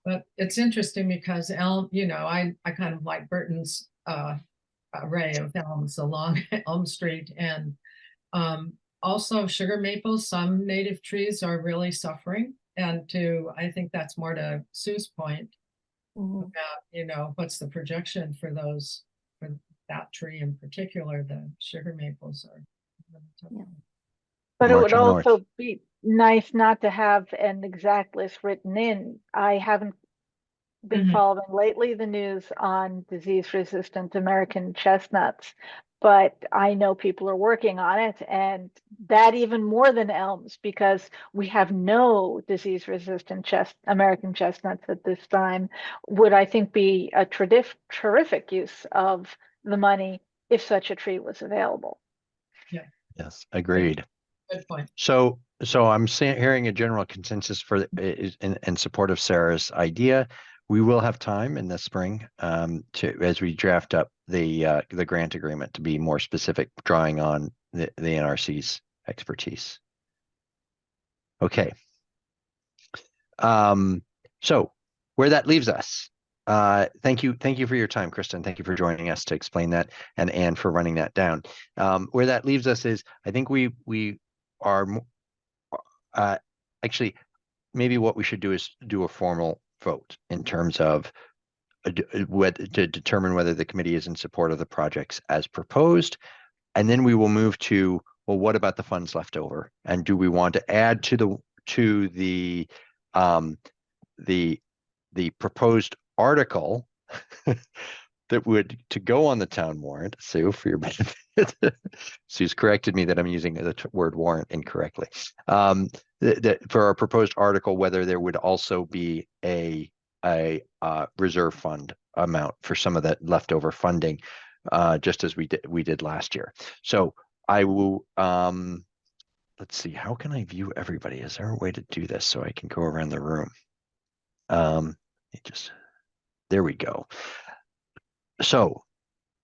But it's interesting because elm, I kind of like Burton's array of elms along Elm Street, and also sugar maples. Some native trees are really suffering, and I think that's more to Sue's point about what's the projection for that tree in particular. The sugar maples are. Yeah. But it would also be nice not to have an exact list written in. I haven't been following lately the news on disease-resistant American chestnuts, but I know people are working on it, and that even more than elms, because we have no disease-resistant American chestnuts at this time, would I think be a terrific use of the money if such a tree was available. Yeah. Yes, agreed. Good point. So I'm hearing a general consensus in support of Sarah's idea. We will have time in the spring as we draft up the grant agreement to be more specific, drawing on the NRC's expertise. Okay. So where that leaves us. Thank you for your time, Kristen. Thank you for joining us to explain that, and for running that down. Where that leaves us is, I think we are actually, maybe what we should do is do a formal vote in terms of to determine whether the committee is in support of the projects as proposed, and then we will move to, well, what about the funds left over, and do we want to add to the proposed article that would to go on the town warrant. Sue, for your benefit, Sue's corrected me that I'm using the word warrant incorrectly. That for our proposed article, whether there would also be a reserve fund amount for some of that leftover funding, just as we did last year. So I will. Let's see. How can I view everybody? Is there a way to do this so I can go around the room? There we go. So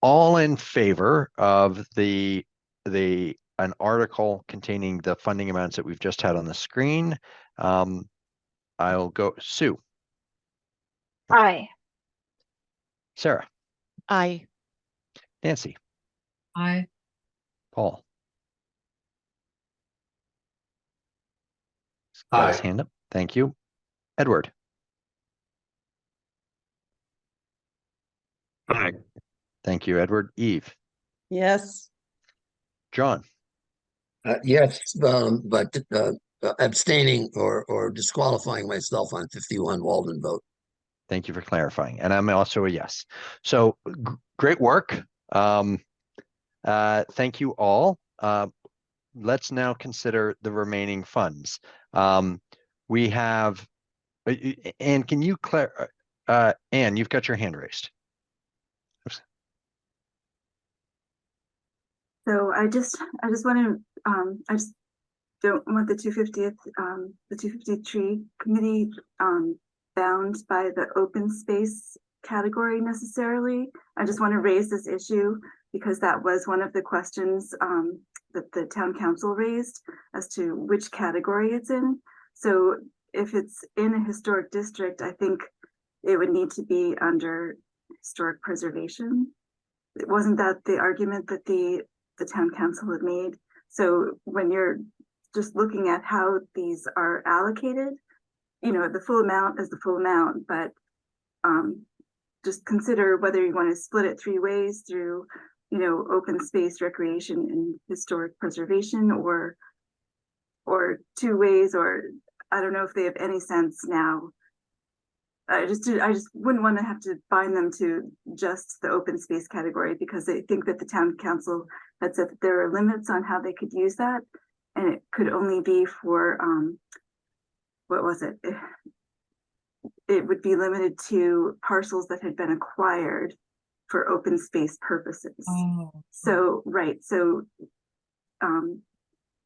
all in favor of an article containing the funding amounts that we've just had on the screen. I'll go Sue. Aye. Sarah. Aye. Nancy. Aye. Paul. Got his Aye. hand up. Thank you. Edward. Aye. Thank you, Edward. Eve. Yes. John. Yes, but abstaining or disqualifying myself on 51 Walden vote. Thank you for clarifying. And I'm also a yes. So great work. Thank you all. Let's now consider the remaining funds. We have, Anne, can you Anne, you've got your hand raised. So I just want to, I just don't want the 250 tree committee, bound by the open space category necessarily. I just want to raise this issue because that was one of the questions, that the town council raised as to which category it's in. So if it's in a historic district, I think it would need to be under historic preservation. Wasn't that the argument that the town council had made? So when you're just looking at how these are allocated, you know, the full amount is the full amount, but just consider whether you want to split it 3 ways through, you know, open space, recreation, and historic preservation, or 2 ways, or I don't know if they have any sense now. I just wouldn't want to have to bind them to just the open space category, because I think that the town council had said that there are limits on how they could use that, and it could only be for what was it? It would be limited to parcels that had been acquired for open space purposes. Oh. So right, so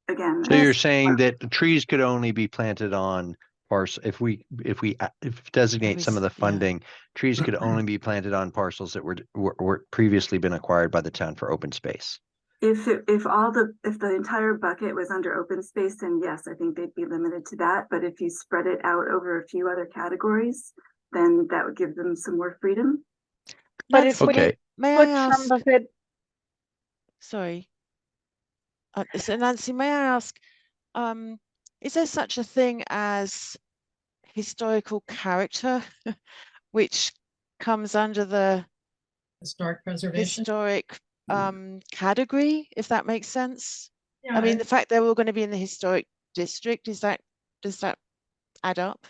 again. So you're saying that the trees could only be planted on parcels, if we designate some of the funding, trees could only be planted on parcels that were previously been acquired by the town for open space. If the entire bucket was under open space, then yes, I think they'd be limited to that. But if you spread it out over a few other categories, then that would give them some more freedom. But if okay. May put I ask? some of it, Sorry. So Nancy, may I ask, is there such a thing as historical character, which comes under the Historic preservation. historic category, if that makes sense? Yeah, I mean, the fact they're all going to be in the historic district, does that add up?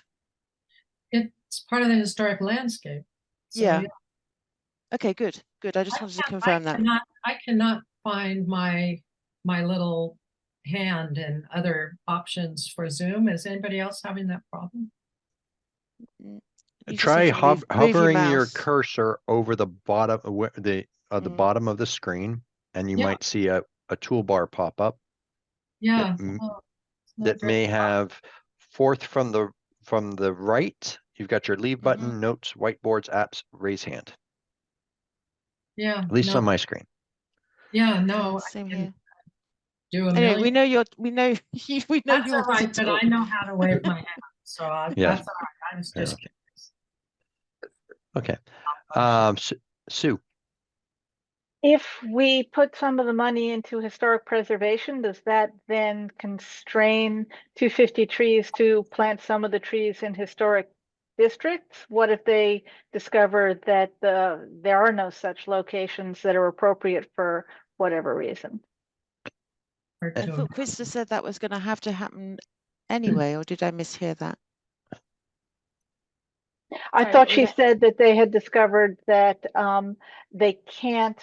it's part of the historic landscape. So, Yeah. Okay, good. I just wanted to confirm that. I cannot find my little hand and other options for Zoom. Is anybody else having that problem? You just Try have to move hovering your mouse. cursor over the bottom the bottom of the screen, and you might see a toolbar pop up. Yeah. That may have fourth from the right. You've got your leave button, notes, whiteboards, apps, raise hand. Yeah. At least on my screen. Yeah, no. Same here. Do a Anyway, million. we know you're. We know you. We know That's you all want to right, but talk. I know how to wave my hand, so that's all right. I was just Okay. Sue. if we put some of the money into historic preservation, does that then constrain 250 trees to plant some of the trees in historic districts? What if they discover that there are no such locations that are appropriate for whatever reason? I thought Krista said that was going to have to happen anyway, or did I mishear that? I Sorry, thought she said that they had discovered that they can't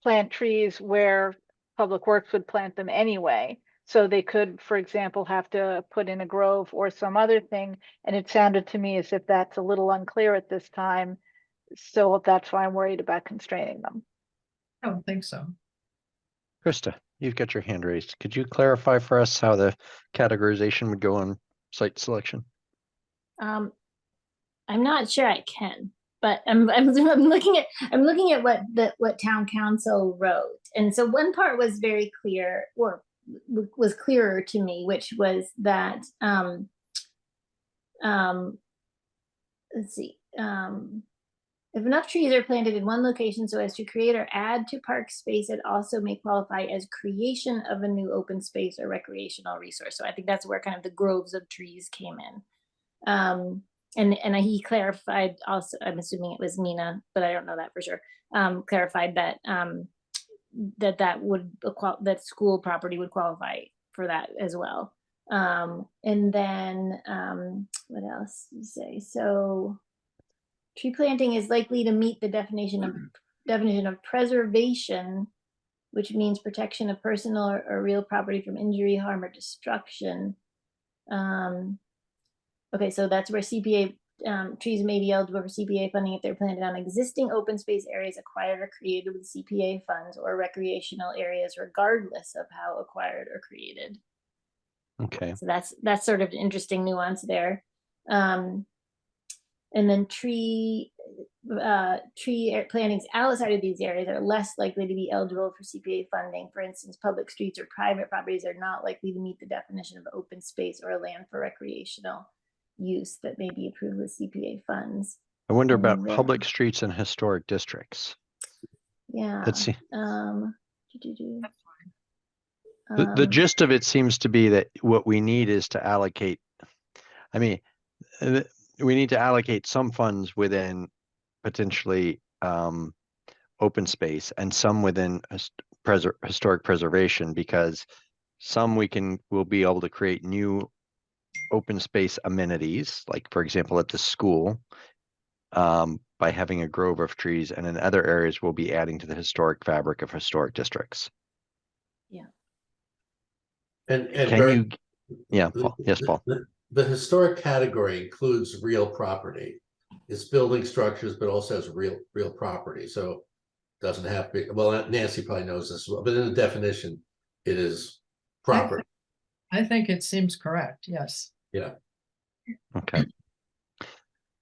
plant trees where Public Works would plant them anyway. So they could, for example, have to put in a grove or some other thing. And it sounded to me as if that's a little unclear at this time. So that's why I'm worried about constraining them. I don't think so. Krista, you've got your hand raised. Could you clarify for us how the categorization would go on site selection? I'm not sure I can. but I'm looking at what town council wrote, and so one part was very clear, or was clearer to me, which was that let's see, if enough trees are planted in one location so as to create or add to park space, it also may qualify as creation of a new open space or recreational resource. So I think that's where kind of the groves of trees came in. And he clarified also, I'm assuming it was Mina, but I don't know that for sure, clarified that that school property would qualify for that as well. And then what else did you say? So tree planting is likely to meet the definition of preservation, which means protection of personal or real property from injury, harm, or destruction. Okay, so that's where CPA trees may be eligible for CPA funding if they're planted on existing open space areas acquired or created with CPA funds, or recreational areas, regardless of how acquired or created. Okay. So that's sort of an interesting nuance there. And then tree plantings outside of these areas are less likely to be eligible for CPA funding. For instance, public streets or private properties are not likely to meet the definition of open space or land for recreational use that may be approved with CPA funds. I wonder about public streets and historic districts. Yeah. Let's see. The gist of it seems to be that what we need is to allocate, I mean, we need to allocate some funds within potentially open space and some within historic preservation, because some we'll be able to create new open space amenities, like for example at the school, by having a grove of trees, and in other areas we'll be adding to the historic fabric of historic districts. Yeah. And can you, Paul. Yes, Paul. The historic category includes real property. It's building structures, but also has real property. So it doesn't have to be, well, Nancy probably knows this, but in the definition, it is property. I think it seems correct. Yes. Yeah. Okay.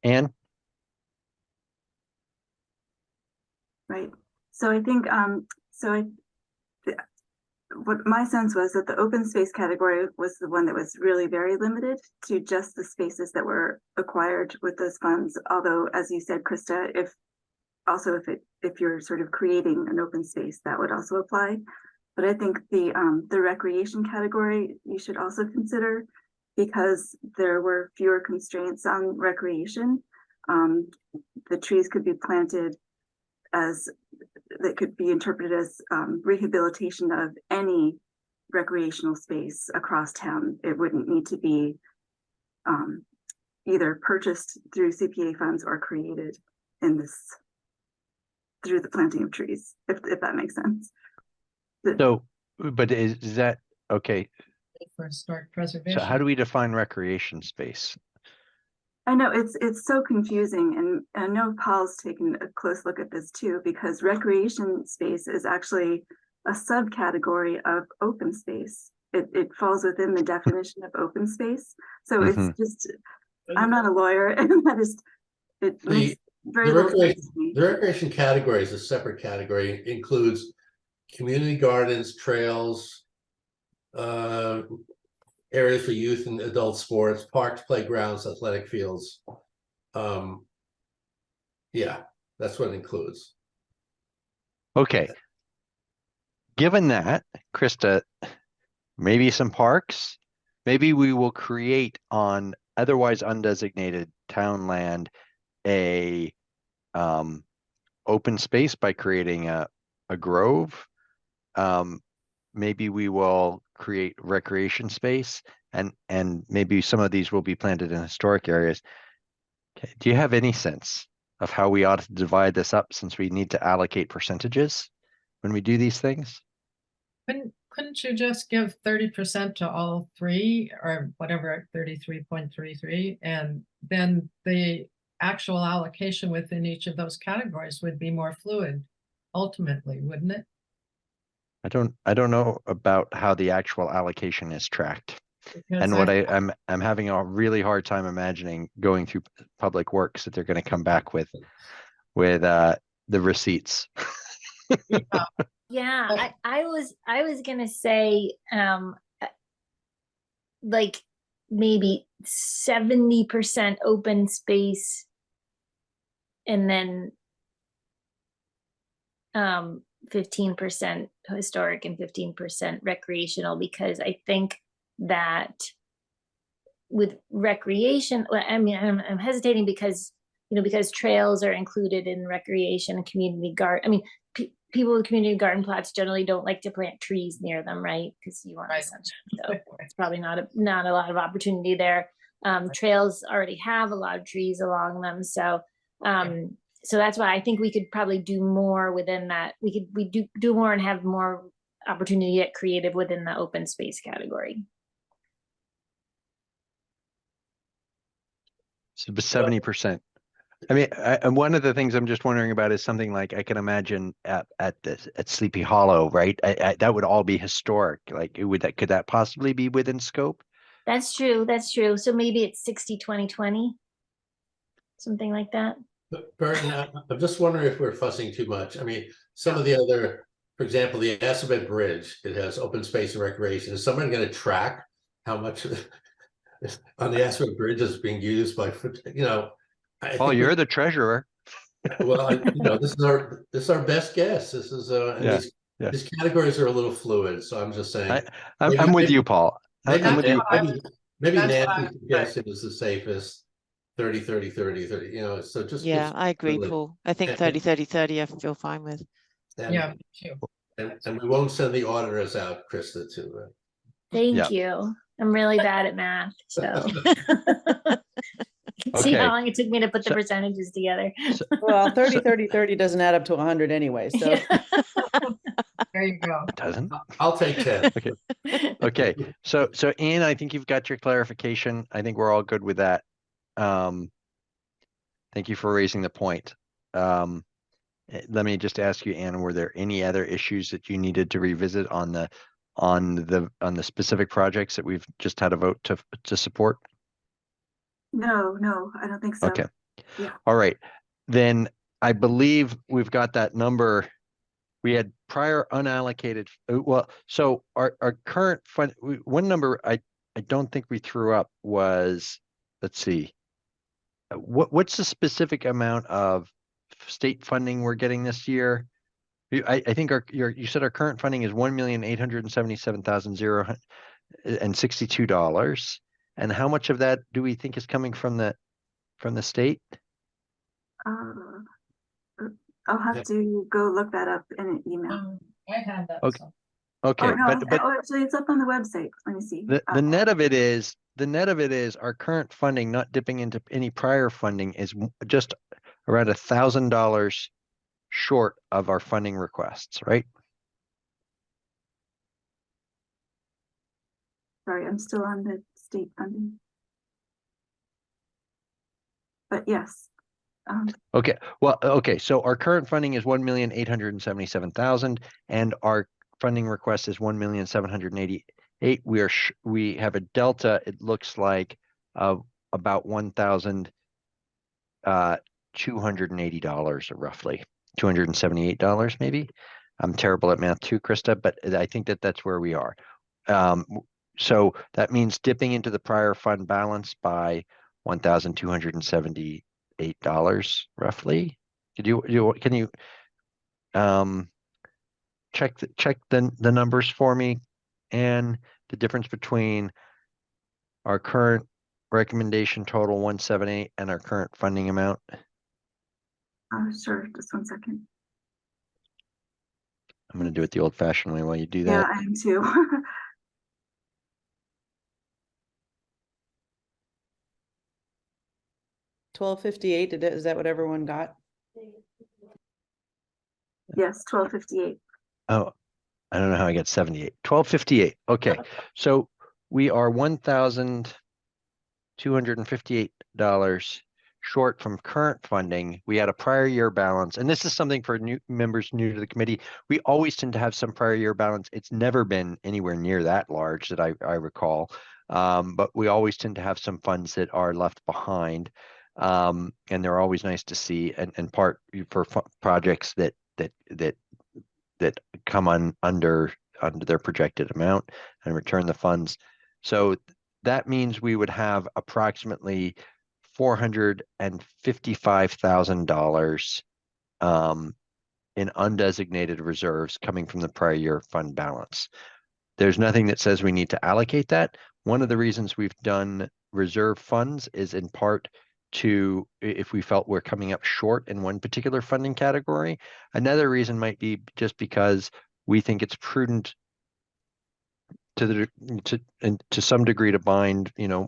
Anne? Right. So I think, what my sense was that the open space category was the one that was really very limited to just the spaces that were acquired with those funds. Although, as you said, Krista, if you're sort of creating an open space, that would also apply. But I think the recreation category you should also consider, because there were fewer constraints on recreation. The trees could be planted that could be interpreted as rehabilitation of any recreational space across town. It wouldn't need to be either purchased through CPA funds or created through the planting of trees, if that makes sense. So, but is that okay? For historic preservation. So how do we define recreation space? I know it's so confusing, and I know Paul's taken a close look at this too, because recreation space is actually a subcategory of open space. It falls within the definition of open space. So it's just, I'm not a lawyer, and it makes very little sense to me. The recreation category is a separate category. It includes community gardens, trails, areas for youth and adult sports, parks, playgrounds, athletic fields. Yeah, that's what it includes. Okay. Given that, Krista, maybe some parks, maybe we will create on otherwise undesignated town land a open space by creating a grove. Maybe we will create recreation space, and maybe some of these will be planted in historic areas. Okay. Do you have any sense of how we ought to divide this up, since we need to allocate percentages when we do these things? Couldn't you just give 30% to all three, or whatever, 33.33, and then the actual allocation within each of those categories would be more fluid ultimately, wouldn't it? I don't know about how the actual allocation is tracked. Because And what I'm having a really hard time imagining going through public works that they're going to come back with the receipts. Yeah, I was gonna say like maybe 70% open space and then 15% historic and 15% recreational, because I think that with recreation, I mean, I'm hesitating because, because trails are included in recreation and community garden. I mean, people with community garden plots generally don't like to plant trees near them, right? Because you want the sunshine. So it's probably not a lot of opportunity there. Trails already have a lot of trees along them, so so that's why I think we could probably do more within that. We do more and have more opportunity to get creative within the open space category. So 70%. I mean, and one of the things I'm just wondering about is something like I can imagine at Sleepy Hollow, right? That would all be historic. Like, could that possibly be within scope? That's true. That's true. So maybe it's 60-20-20, something like that. Burton, I'm just wondering if we're fussing too much. I mean, some of the other, for example, the Assabet Bridge, it has open space and recreation. Is someone going to track how much on the Assabet Bridge is being used by, Oh, you're the treasurer. Well, this is our best guess. This is these categories are a little fluid, so I'm just saying. I'm with you, Paul. I'm with you. Maybe Nancy's guess is the safest. 30, 30, 30, 30, so just. Yeah, I agree, Paul. I think 30, 30, 30, I feel fine with. And we won't send the auditors out, Krista, to. Thank you. I'm really bad at math, so. See how long it took me to put the percentages together. Well, 30, 30, 30 doesn't add up to 100 anyway, so. There you go. It doesn't. I'll take 10. Okay. So Ian, I think you've got your clarification. I think we're all good with that. Thank you for raising the point. Let me just ask you, Anne, were there any other issues that you needed to revisit on the specific projects that we've just had a vote to support? No, I don't think so. Okay. Yeah. All right. Then I believe we've got that number. We had prior unallocated. Well, so our current fund, one number I don't think we threw up was, let's see, what's the specific amount of state funding we're getting this year? I think you said our current funding is $1,877,062. And how much of that do we think is coming from the state? I'll have to go look that up in an email. I have that. Okay. Okay, no, actually, it's up on the website. Let me see. The net of it is our current funding, not dipping into any prior funding, is just around $1,000 short of our funding requests, right? Sorry, I'm still on the state funding. But yes. Okay. Well, okay. So our current funding is 1,877,000, and our funding request is 1,788,000. We have a delta. It looks like of about $1,280, roughly $278, maybe. I'm terrible at math too, Krista, but I think that's where we are. So that means dipping into the prior fund balance by $1,278 roughly. Can you check the numbers for me, and the difference between our current recommendation total 178 and our current funding amount? Sure, just 1 second. I'm going to do it the old-fashioned way while you do that. Yeah, I am too. $1,258, is that what everyone got? Yes, 1258. Oh, I don't know how I got 78. 1258. Okay, so we are $1,258 short from current funding. We had a prior year balance, and this is something for new members new to the committee. We always tend to have some prior year balance. It's never been anywhere near that large that I recall. But we always tend to have some funds that are left behind. And they're always nice to see, and part for projects that come under their projected amount and return the funds. So that means we would have approximately $455,000 in undesignated reserves coming from the prior year fund balance. There's nothing that says we need to allocate that. One of the reasons we've done reserve funds is in part to, if we felt we're coming up short in one particular funding category. Another reason might be just because we think it's prudent to some degree to bind, the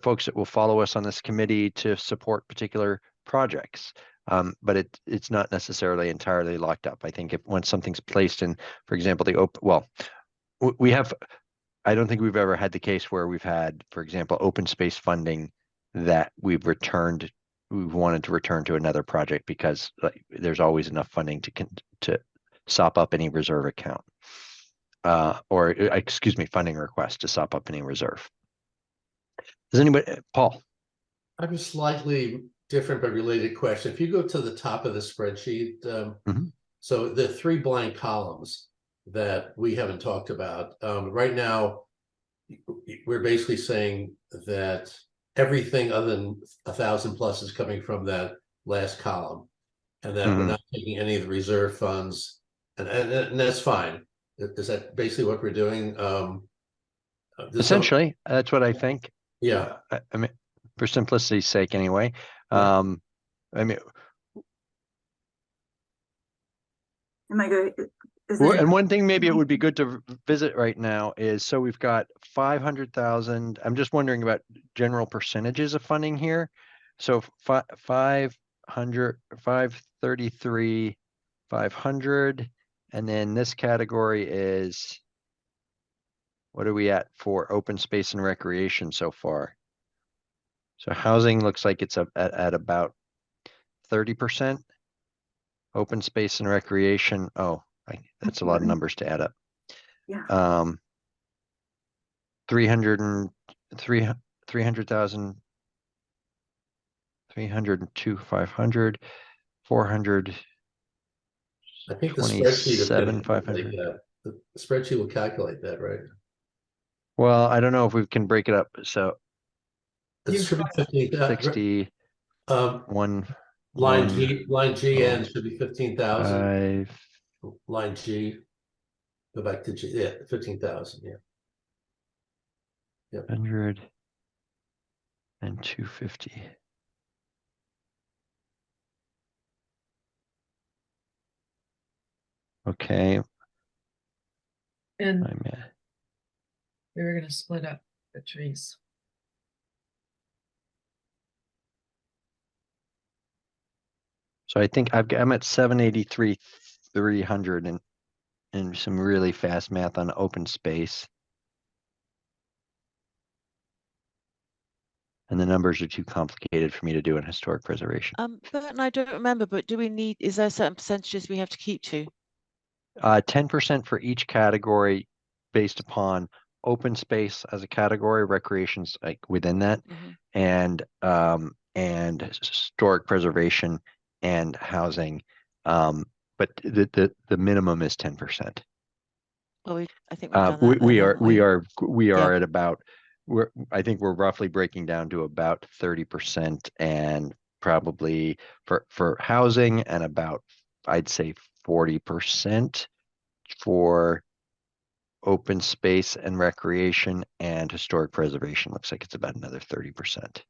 folks that will follow us on this committee to support particular projects. But it's not necessarily entirely locked up. I think once something's placed in, for example, I don't think we've ever had the case where we've had, for example, open space funding that we've wanted to return to another project because there's always enough funding to sop up any reserve account. Funding request to sop up any reserve. Does anybody, Paul? I have a slightly different but related question. If you go to the top of the spreadsheet, so the 3 blank columns that we haven't talked about, right now, we're basically saying that everything other than 1,000 plus is coming from that last column, and that we're not taking any of the reserve funds, and that's fine. Is that basically what we're doing? Essentially, that's what I think. Yeah. I mean, for simplicity's sake, anyway. I mean, Am I good? and one thing maybe it would be good to visit right now is, so we've got 500,000. I'm just wondering about general percentages of funding here. So 500, 533, 500, and then this category is, what are we at for open space and recreation so far? So housing looks like it's at about 30%. Open space and recreation, that's a lot of numbers to add up. Yeah. 300,000, 302, 500, 400. I think the spreadsheet 500. The spreadsheet will calculate that, right? Well, I don't know if we can break it up. So it should be 60. Line G N should be 15,000. Line G, go back to G. Yeah, 15,000. Yeah. Yep. 100 and 250. Okay. And we were going to split up the trees. So I think I'm at 783, 300 and some really fast math on open space. And the numbers are too complicated for me to do in historic preservation. But I don't remember, but is there certain percentages we have to keep to? 10% for each category based upon open space as a category, recreation's like within that, and historic preservation and housing. But the minimum is 10%. Well, I think we've done that. We are at about, I think we're roughly breaking down to about 30%, and probably for housing, and about, I'd say 40% for open space and recreation, and historic preservation looks like it's about another 30%.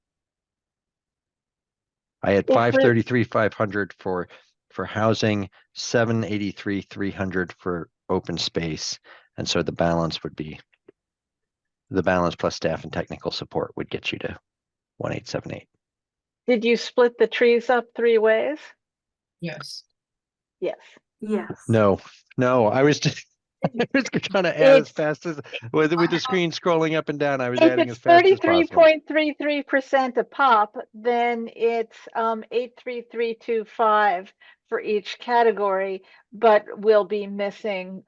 I had 533, 500 for housing, 783, 300 for open space, and so the balance plus staff and technical support would get you to 1878. Did you split the trees up 3 ways? Yes. Yes. Yes. No, I was just trying to add as fast as with the screen scrolling up and down. I was adding as fast as possible. If it's 33.33% a pop, then it's 83325 for each category, but we'll be missing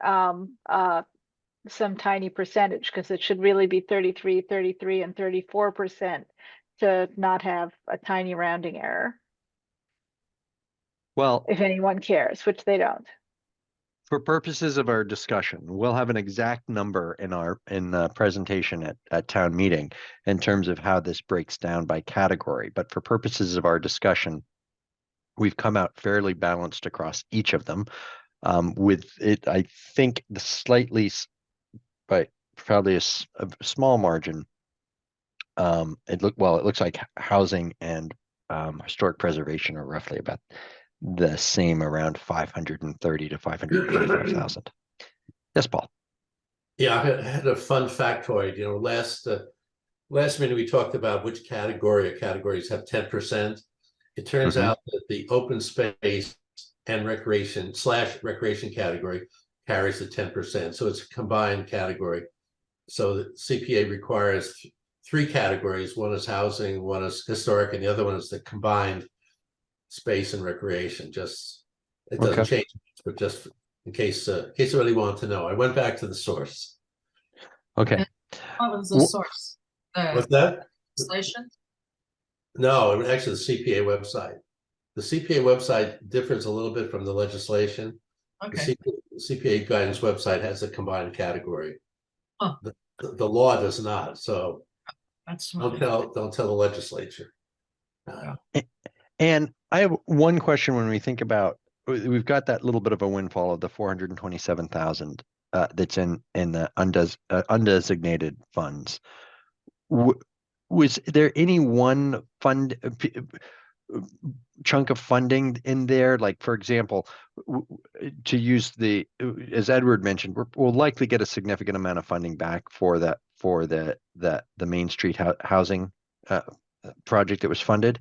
some tiny percentage, because it should really be 33, 33, and 34% to not have a tiny rounding error, Well, if anyone cares, which they don't. for purposes of our discussion, we'll have an exact number in the presentation at town meeting in terms of how this breaks down by category. But for purposes of our discussion, we've come out fairly balanced across each of them. With it, I think the slightly, but probably a small margin. It looks like housing and historic preservation are roughly about the same, around 530 to 525,000. Yes, Paul. Yeah, I had a fun factoid. You know, last minute we talked about which category or categories have 10%. It turns out that the open space and recreation category carries the 10%. So it's a combined category. So the CPA requires 3 categories. One is housing, one is historic, and the other one is the combined space and recreation. Just it doesn't change, but just in case somebody wanted to know, I went back to the source. Okay. What was the source? What's that? Legislation? No, actually the CPA website. The CPA website differs a little bit from the legislation. Okay. The CPA guidance website has a combined category. Huh. The law does not. So That's don't tell the legislature. And I have one question. When we think about, we've got that little bit of a windfall of the 427,000 that's in the undesignated funds. Was there any one chunk of funding in there? Like, for example, to use as Edward mentioned, we'll likely get a significant amount of funding back for the Main Street housing project that was funded.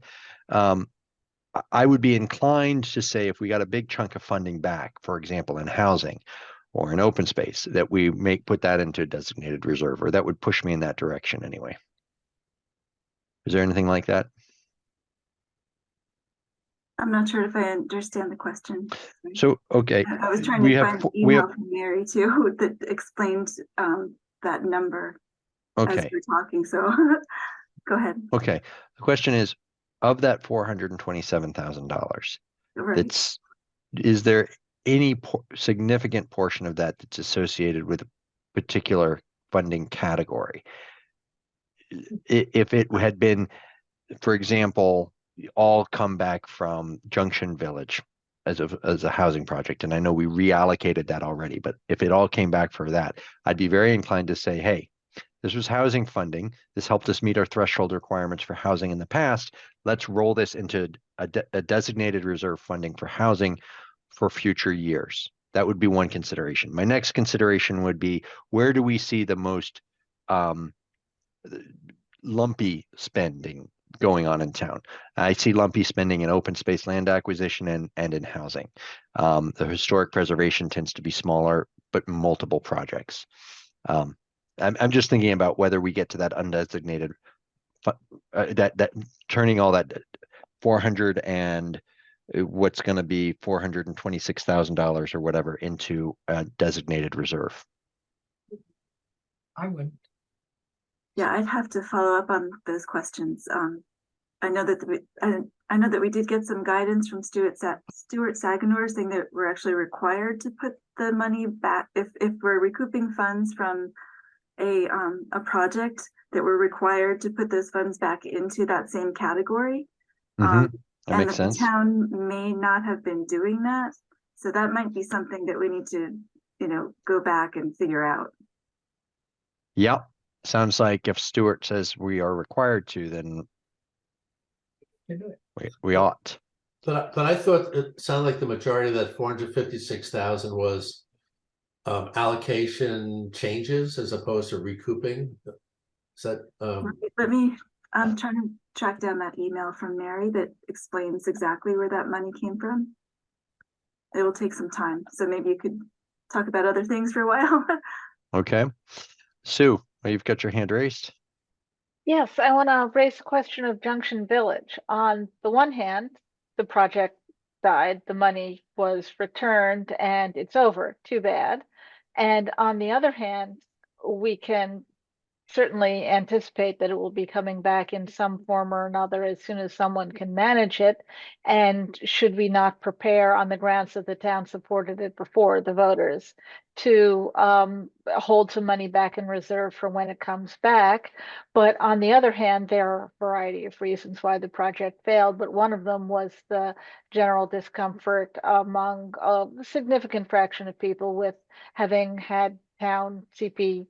I would be inclined to say if we got a big chunk of funding back, for example, in housing or in open space, that we may put that into a designated reserve, or that would push me in that direction anyway. Is there anything like that? I'm not sure if I understand the question. So, okay. I was trying to find an email from Mary too that explained that number as we're talking. So go ahead. Okay. The question is, of that $427,000, right, is there any significant portion of that that's associated with a particular funding category? If it had been, for example, all come back from Junction Village as a housing project, and I know we reallocated that already, but if it all came back for that, I'd be very inclined to say, hey, this was housing funding. This helped us meet our threshold requirements for housing in the past. Let's roll this into a designated reserve funding for housing for future years. That would be one consideration. My next consideration would be, where do we see the most lumpy spending going on in town? I see lumpy spending in open space land acquisition and in housing. The historic preservation tends to be smaller, but multiple projects. I'm just thinking about whether we get to that undesignated, that turning all that 400 and what's going to be $426,000 or whatever into a designated reserve. I would. Yeah, I'd have to follow up on those questions. I know that we did get some guidance from Stuart Saganor saying that we're actually required to put the money back if we're recouping funds from a project, that we're required to put those funds back into that same category. That makes sense. The town may not have been doing that, so that might be something that we need to, go back and figure out. Yep, sounds like if Stuart says we are required to, then we ought. But I thought it sounded like the majority of that 456,000 was allocation changes as opposed to recouping. Is that I'm trying to track down that email from Mary that explains exactly where that money came from. It will take some time, so maybe you could talk about other things for a while. Okay, Sue, you've got your hand raised. Yes, I want to raise the question of Junction Village. On the one hand, the project died, the money was returned, and it's over. Too bad. And on the other hand, we can certainly anticipate that it will be coming back in some form or another as soon as someone can manage it. And should we not prepare on the grounds that the town supported it before, the voters, to hold some money back in reserve for when it comes back? But on the other hand, there are a variety of reasons why the project failed, but one of them was the general discomfort among a significant fraction of people with having had town CPA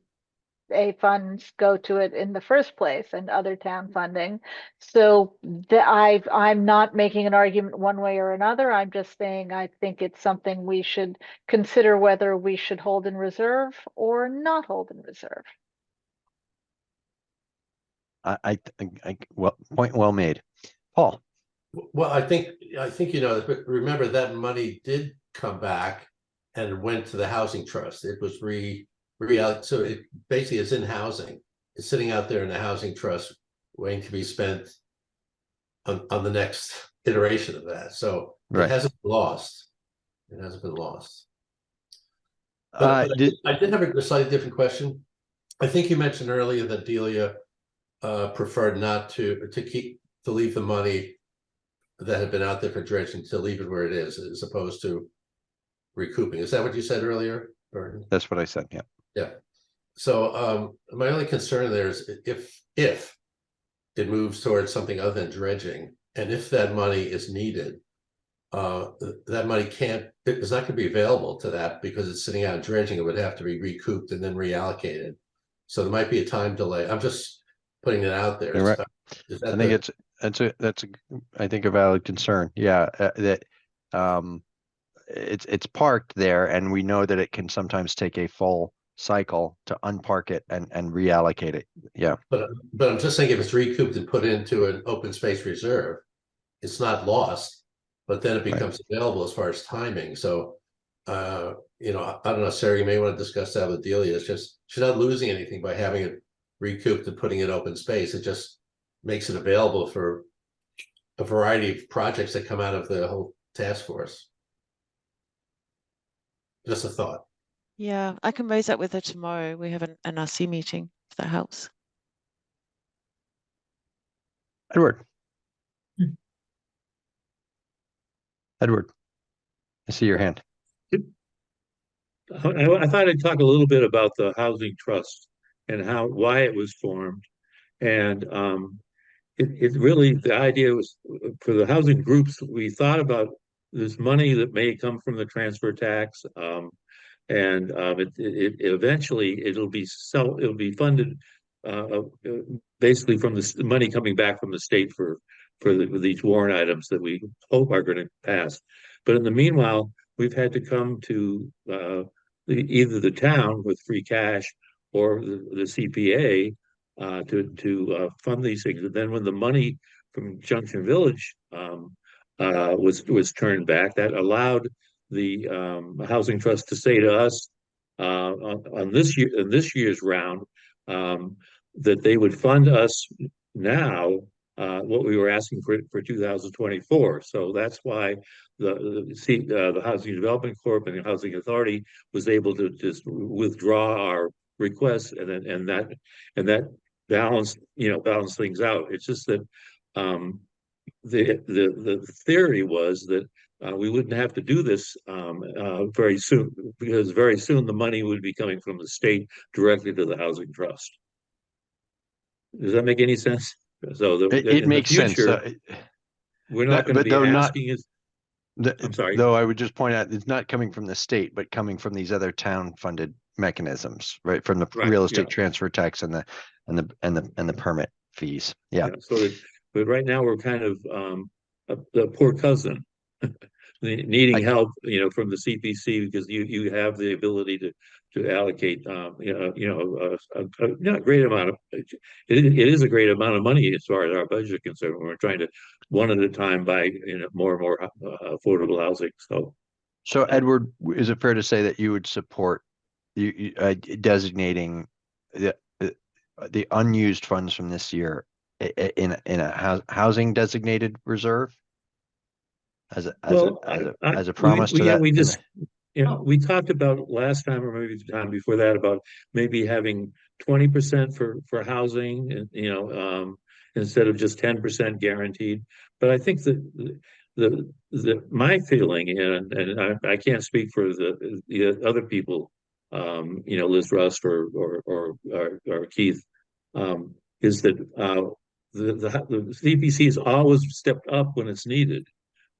funds go to it in the first place and other town funding. So I'm not making an argument one way or another. I'm just saying I think it's something we should consider whether we should hold in reserve or not hold in reserve. Well, point well made. Paul. Well, I think, remember that money did come back and went to the housing trust. It was so it basically is in housing. It's sitting out there in the housing trust waiting to be spent on the next iteration of that. So it hasn't been lost. It hasn't been lost. But I did have a slightly different question. I think you mentioned earlier that Delia preferred not to leave the money that had been out there for dredging, to leave it where it is, as opposed to recouping. Is that what you said earlier, Burton? That's what I said. Yeah. Yeah. So my only concern there is if it moves towards something other than dredging, and if that money is needed, that money is not going to be available to that because it's sitting out dredging. It would have to be recouped and then reallocated. So there might be a time delay. I'm just putting it out there. Right. I think I think a valid concern. Yeah, that it's parked there, and we know that it can sometimes take a full cycle to unpark it and reallocate it. Yeah. But I'm just saying, if it's recouped and put into an open space reserve, it's not lost, but then it becomes available as far as timing. So I don't know, Sarah, you may want to discuss that with Delia. It's just, she's not losing anything by having it recouped and putting it open space. It just makes it available for a variety of projects that come out of the whole task force. Just a thought. Yeah, I can raise that with her tomorrow. We have an NRC meeting, if that helps. Edward. Edward, I see your hand. I thought I'd talk a little bit about the housing trust and why it was formed. And it really, the idea was for the housing groups, we thought about this money that may come from the transfer tax. And eventually it'll be funded basically from the money coming back from the state for these warrant items that we hope are going to pass. But in the meanwhile, we've had to come to either the town with free cash or the CPA to fund these things. And then when the money from Junction Village was turned back, that allowed the housing trust to say to us in this year's round that they would fund us now what we were asking for 2024. So that's why the Housing Development Corp and the Housing Authority was able to just withdraw our request, and that balanced things out. It's just that the theory was that we wouldn't have to do this very soon, because very soon the money would be coming from the state directly to the housing trust. Does that make any sense? So it makes sense. We're not going to be asking is. I'm sorry. Though I would just point out, it's not coming from the state, but coming from these other town-funded mechanisms, right? From the real estate transfer tax and the permit fees. Yeah. But right now we're kind of the poor cousin needing help, from the CPC, because you have the ability to allocate, not a great amount of. It is a great amount of money as far as our budget is concerned. We're trying to one at a time buy more and more affordable housing. So Edward, is it fair to say that you would support you designating the unused funds from this year in a housing designated reserve as a promise to that? you know, we talked about last time or maybe the time before that about maybe having 20% for housing and, you know, instead of just 10% guaranteed. But I think that my feeling, and I can't speak for the other people, you know, Liz Rust or Keith, is that the CPC has always stepped up when it's needed.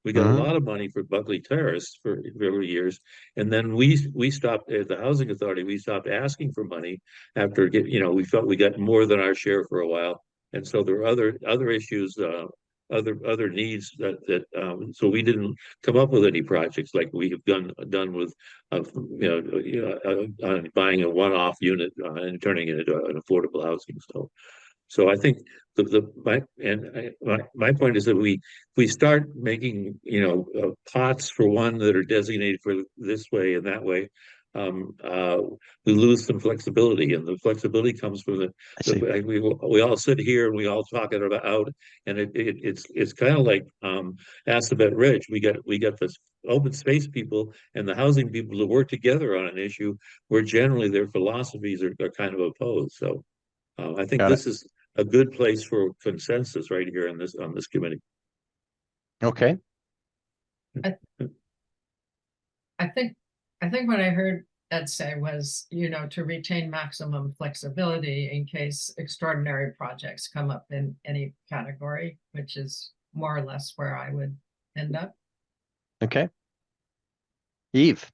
We got a lot of money for Buckley Terrace for several years, and then we stopped at the Housing Authority. We stopped asking for money after you know, we felt we got more than our share for a while, and so there were other issues, other needs that so we didn't come up with any projects like we have done with buying a one-off unit and turning it into an affordable housing. So I think my point is that we start making, you know, pots for one that are designated for this way and that way, we lose some flexibility, and the flexibility comes from we all sit here and we all talk it about, and it's kind of like Assabet Ridge. We got the open space people and the housing people to work together on an issue where generally their philosophies are kind of opposed. So I think this is a good place for consensus right here on this committee. Okay. I think what I heard Ed say was, you know, to retain maximum flexibility in case extraordinary projects come up in any category, which is more or less where I would end up. Okay. Eve.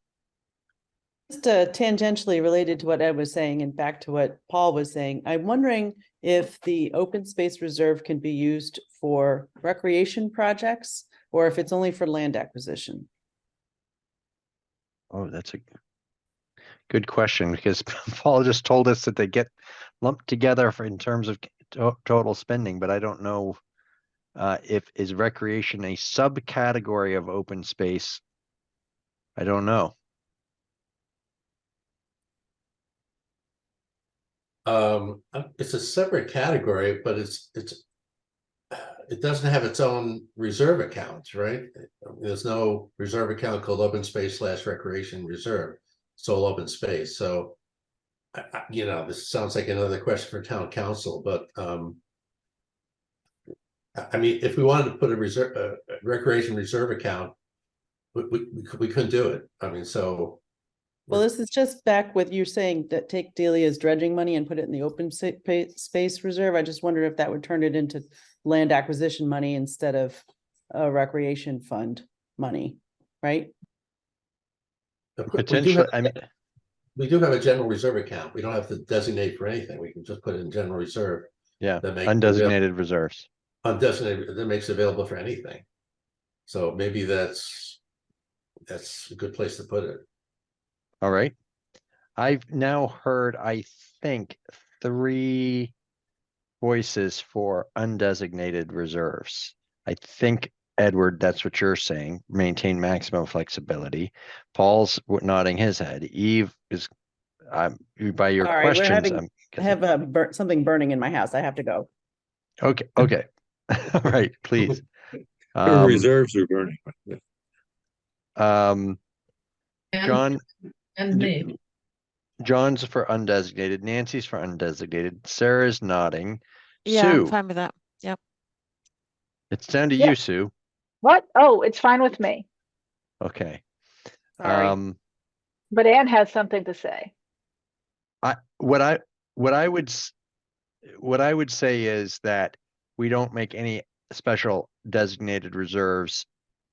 Just tangentially related to what Ed was saying and back to what Paul was saying, I'm wondering if the open space reserve can be used for recreation projects or if it's only for land acquisition. Oh, that's a good question, because Paul just told us that they get lumped together in terms of total spending, but I don't know is recreation a subcategory of open space? I don't know. It's a separate category, but it doesn't have its own reserve accounts, right? There's no reserve account called open space / recreation reserve. It's all open space. So, you know, this sounds like another question for town council, but I mean, if we wanted to put a recreation reserve account, we couldn't do it. I mean, so. Well, this is just back with you saying that take Delia's dredging money and put it in the open space reserve. I just wondered if that would turn it into land acquisition money instead of a recreation fund money, right? Potentially, I mean, we do have a general reserve account. We don't have to designate for anything. We can just put it in general reserve. Yeah, undesignated reserves. Undesignated, that makes it available for anything. So maybe that's a good place to put it. All right. I've now heard, I think, 3 voices for undesignated reserves. I think, Edward, that's what you're saying. Maintain maximum flexibility. Paul's nodding his head. Eve is, by your questions. I have something burning in my house. I have to go. Okay. Okay. All right. Please. Reserves are burning. John. And me. John's for undesignated. Nancy's for undesignated. Sarah's nodding. Yeah, Sue. I'm fine with that. Yep. It's down to you, Sue. What? Oh, it's fine with me. Okay. Sorry. But Anne has something to say. What I would say is that we don't make any special designated reserves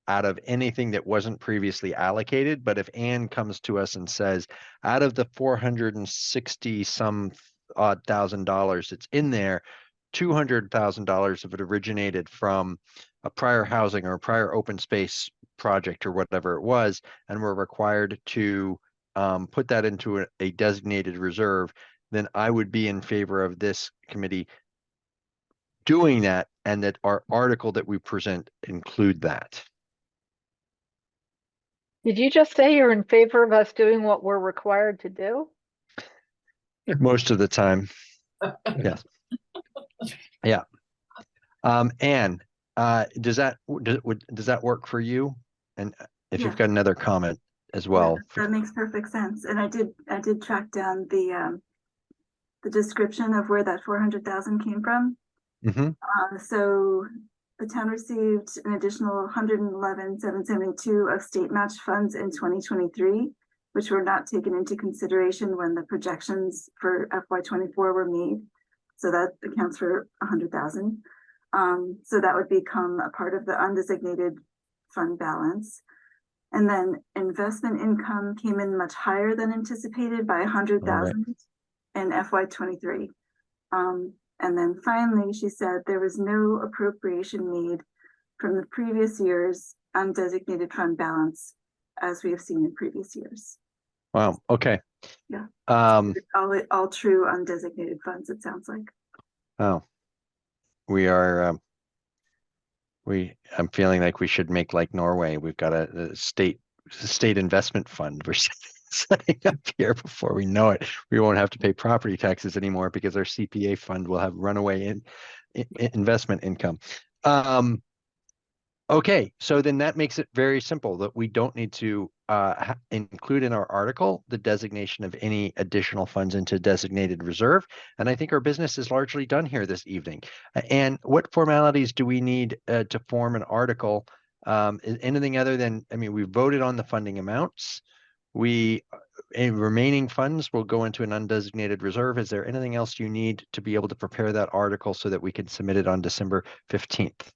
out of anything that wasn't previously allocated. But if Anne comes to us and says, out of the $460 some odd $1,000 that's in there, $200,000 of it originated from a prior housing or a prior open space project or whatever it was, and we're required to put that into a designated reserve, then I would be in favor of this committee doing that, and that our article that we present include that. Did you just say you're in favor of us doing what we're required to do? Most of the time. Yes. Yeah. Anne, does that work for you? And if you've got another comment, as well. That makes perfect sense. And I did track down the description of where that 400,000 came from. So the town received an additional 111,772 of state match funds in 2023, which were not taken into consideration when the projections for FY24 were made. So that accounts for 100,000. So that would become a part of the undesignated fund balance. And then investment income came in much higher than anticipated by 100,000 in FY23. And then finally, she said there was no appropriation made from the previous year's undesignated fund balance, as we have seen in previous years. Wow. Okay. Yeah. All true undesignated funds, it sounds like. Oh, we are. I'm feeling like we should make like Norway. We've got a state investment fund we're setting up here before we know it. We won't have to pay property taxes anymore because our CPA fund will have runaway investment income. Okay, so then that makes it very simple that we don't need to include in our article the designation of any additional funds into designated reserve. And I think our business is largely done here this evening. And what formalities do we need to form an article? Anything other than, I mean, we voted on the funding amounts. Remaining funds will go into an undesignated reserve. Is there anything else you need to be able to prepare that article so that we can submit it on December 15th?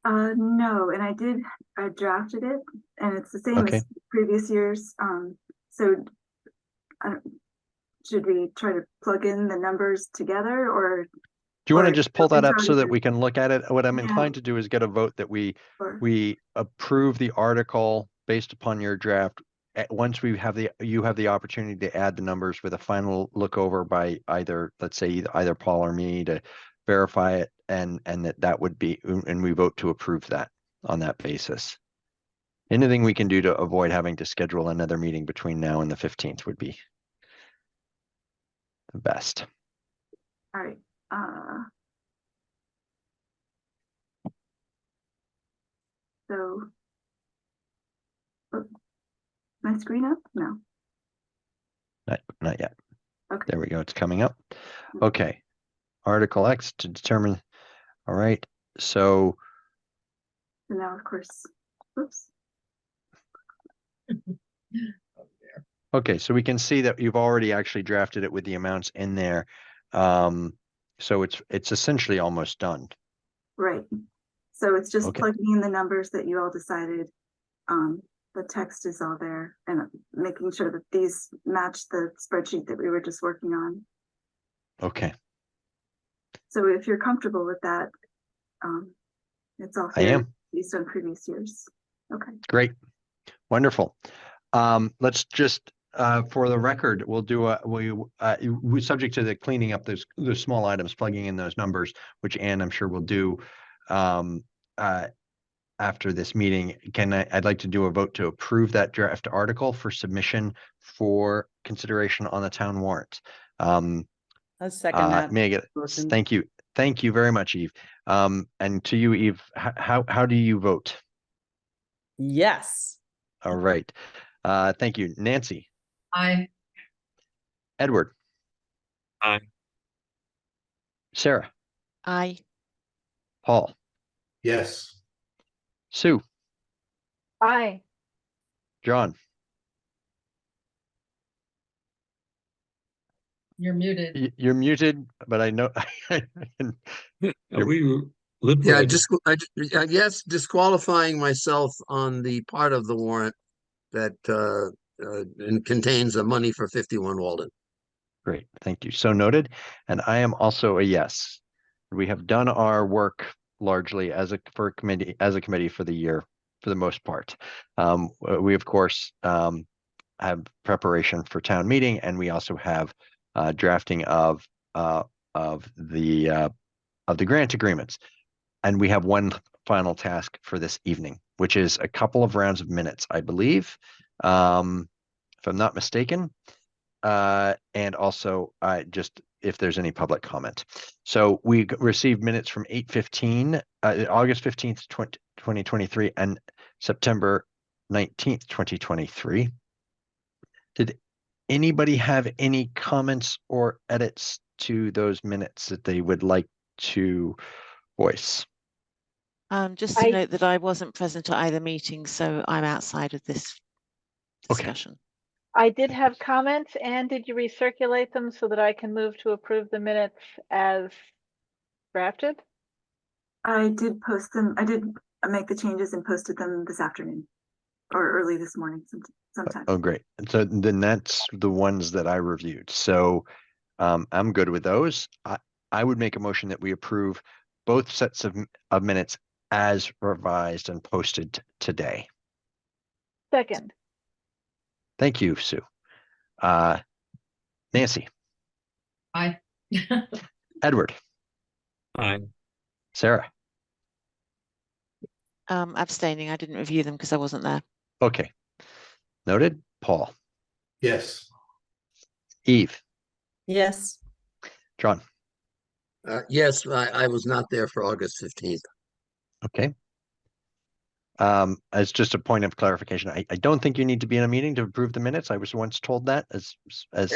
No, and I drafted it, and it's the same as previous years. So should we try to plug in the numbers together, or do you want to just pull that up so that we can look at it? What I'm inclined to do is get a vote that we approve the article based upon your draft. Once we have you have the opportunity to add the numbers with a final look over by either, let's say, either Paul or me to verify it, and that would be, and we vote to approve that on that basis. Anything we can do to avoid having to schedule another meeting between now and the 15th would be the best. All right. So, my screen up? No. Not yet. Okay. There we go. It's coming up. Okay. Article X to determine. All right. So now, of course, oops. Okay, so we can see that you've already actually drafted it with the amounts in there. So it's essentially almost done. Right. So it's just plugging in the numbers that you all decided. The text is all there, and making sure that these match the spreadsheet that we were just working on. Okay. So if you're comfortable with that, it's all fair. I am. Based on previous years. Okay. Great. Wonderful. Let's just, for the record, we'll do we subject to the cleaning up those small items, plugging in those numbers, which Anne, I'm sure will do after this meeting. I'd like to do a vote to approve that draft article for submission for consideration on the town warrant. I'll second that. May I get it? Thank you. Thank you very much, Eve. And to you, Eve, how do you vote? Yes. All right. Thank you. Nancy. Aye. Edward. Aye. Sarah. Aye. Paul. Yes. Sue. Aye. John. You're muted. You're muted, but I know. Yeah, yes, disqualifying myself on the part of the warrant that contains the money for 51 Walden. Great, thank you. So noted. And I am also a yes. We have done our work largely as a committee for the year, for the most part. We of course have preparation for town meeting, and we also have drafting of the grant agreements. And we have one final task for this evening, which is a couple of rounds of minutes, I believe, if I'm not mistaken. And also just if there's any public comment. So we received minutes from 8/15, August 15th, 2023, and September 19th, 2023. Did anybody have any comments or edits to those minutes that they would like to voice? Just to note that I wasn't present at either meeting, so I'm outside of this discussion. I did have comments. And did you recirculate them so that I can move to approve the minutes as drafted? I did post them. I did make the changes and posted them this afternoon or early this morning sometime. Oh, great. And so then that's the ones that I reviewed. So I'm good with those. I would make a motion that we approve both sets of minutes as revised and posted today. Second. Thank you, Sue. Nancy. Aye. Edward. Aye. Sarah. Abstaining. I didn't review them because I wasn't there. Okay. Noted. Paul. Yes. Eve. Yes. John. Yes, I was not there for August 15th. Okay. As just a point of clarification, I don't think you need to be in a meeting to approve the minutes. I was once told that, as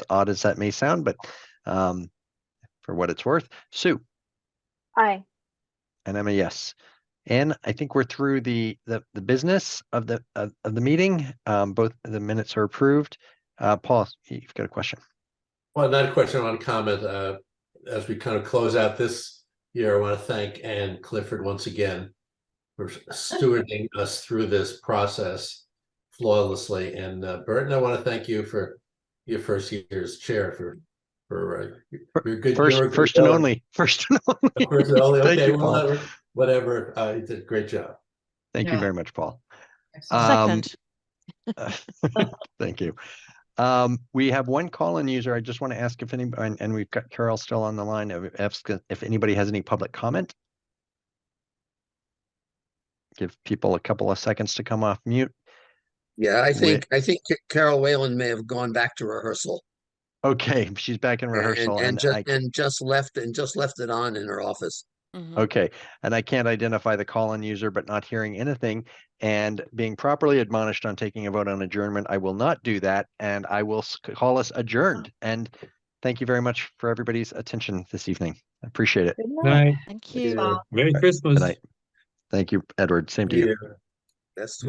odd as that may sound, but for what it's worth. Sue. Aye. And I'm a yes. And I think we're through the business of the meeting. Both the minutes are approved. Paul, you've got a question. Well, not a question, on comment. As we kind of close out this year, I want to thank Ann Clifford once again for stewarding us through this process flawlessly. And Burton, I want to thank you for your first year as chair for your good first and only. First and only. First and only. Thank Okay, you, well, Paul. whatever. You did a great job. Thank you very much, Paul. Second. Thank you. We have one call-in user. I just want to ask if anybody, and we've got Carol still on the line, if anybody has any public comment. Give people a couple of seconds to come off mute. Yeah, I think Carol Whalen may have gone back to rehearsal. Okay, she's back in rehearsal, and just left it on in her office. Okay, and I can't identify the call-in user, but not hearing anything and being properly admonished on taking a vote on adjournment, I will not do that, and I will call us adjourned. And thank you very much for everybody's attention this evening. I appreciate it. Good night. night. Thank you. Merry Christmas. Good night. Thank you, Edward. Same to you. That's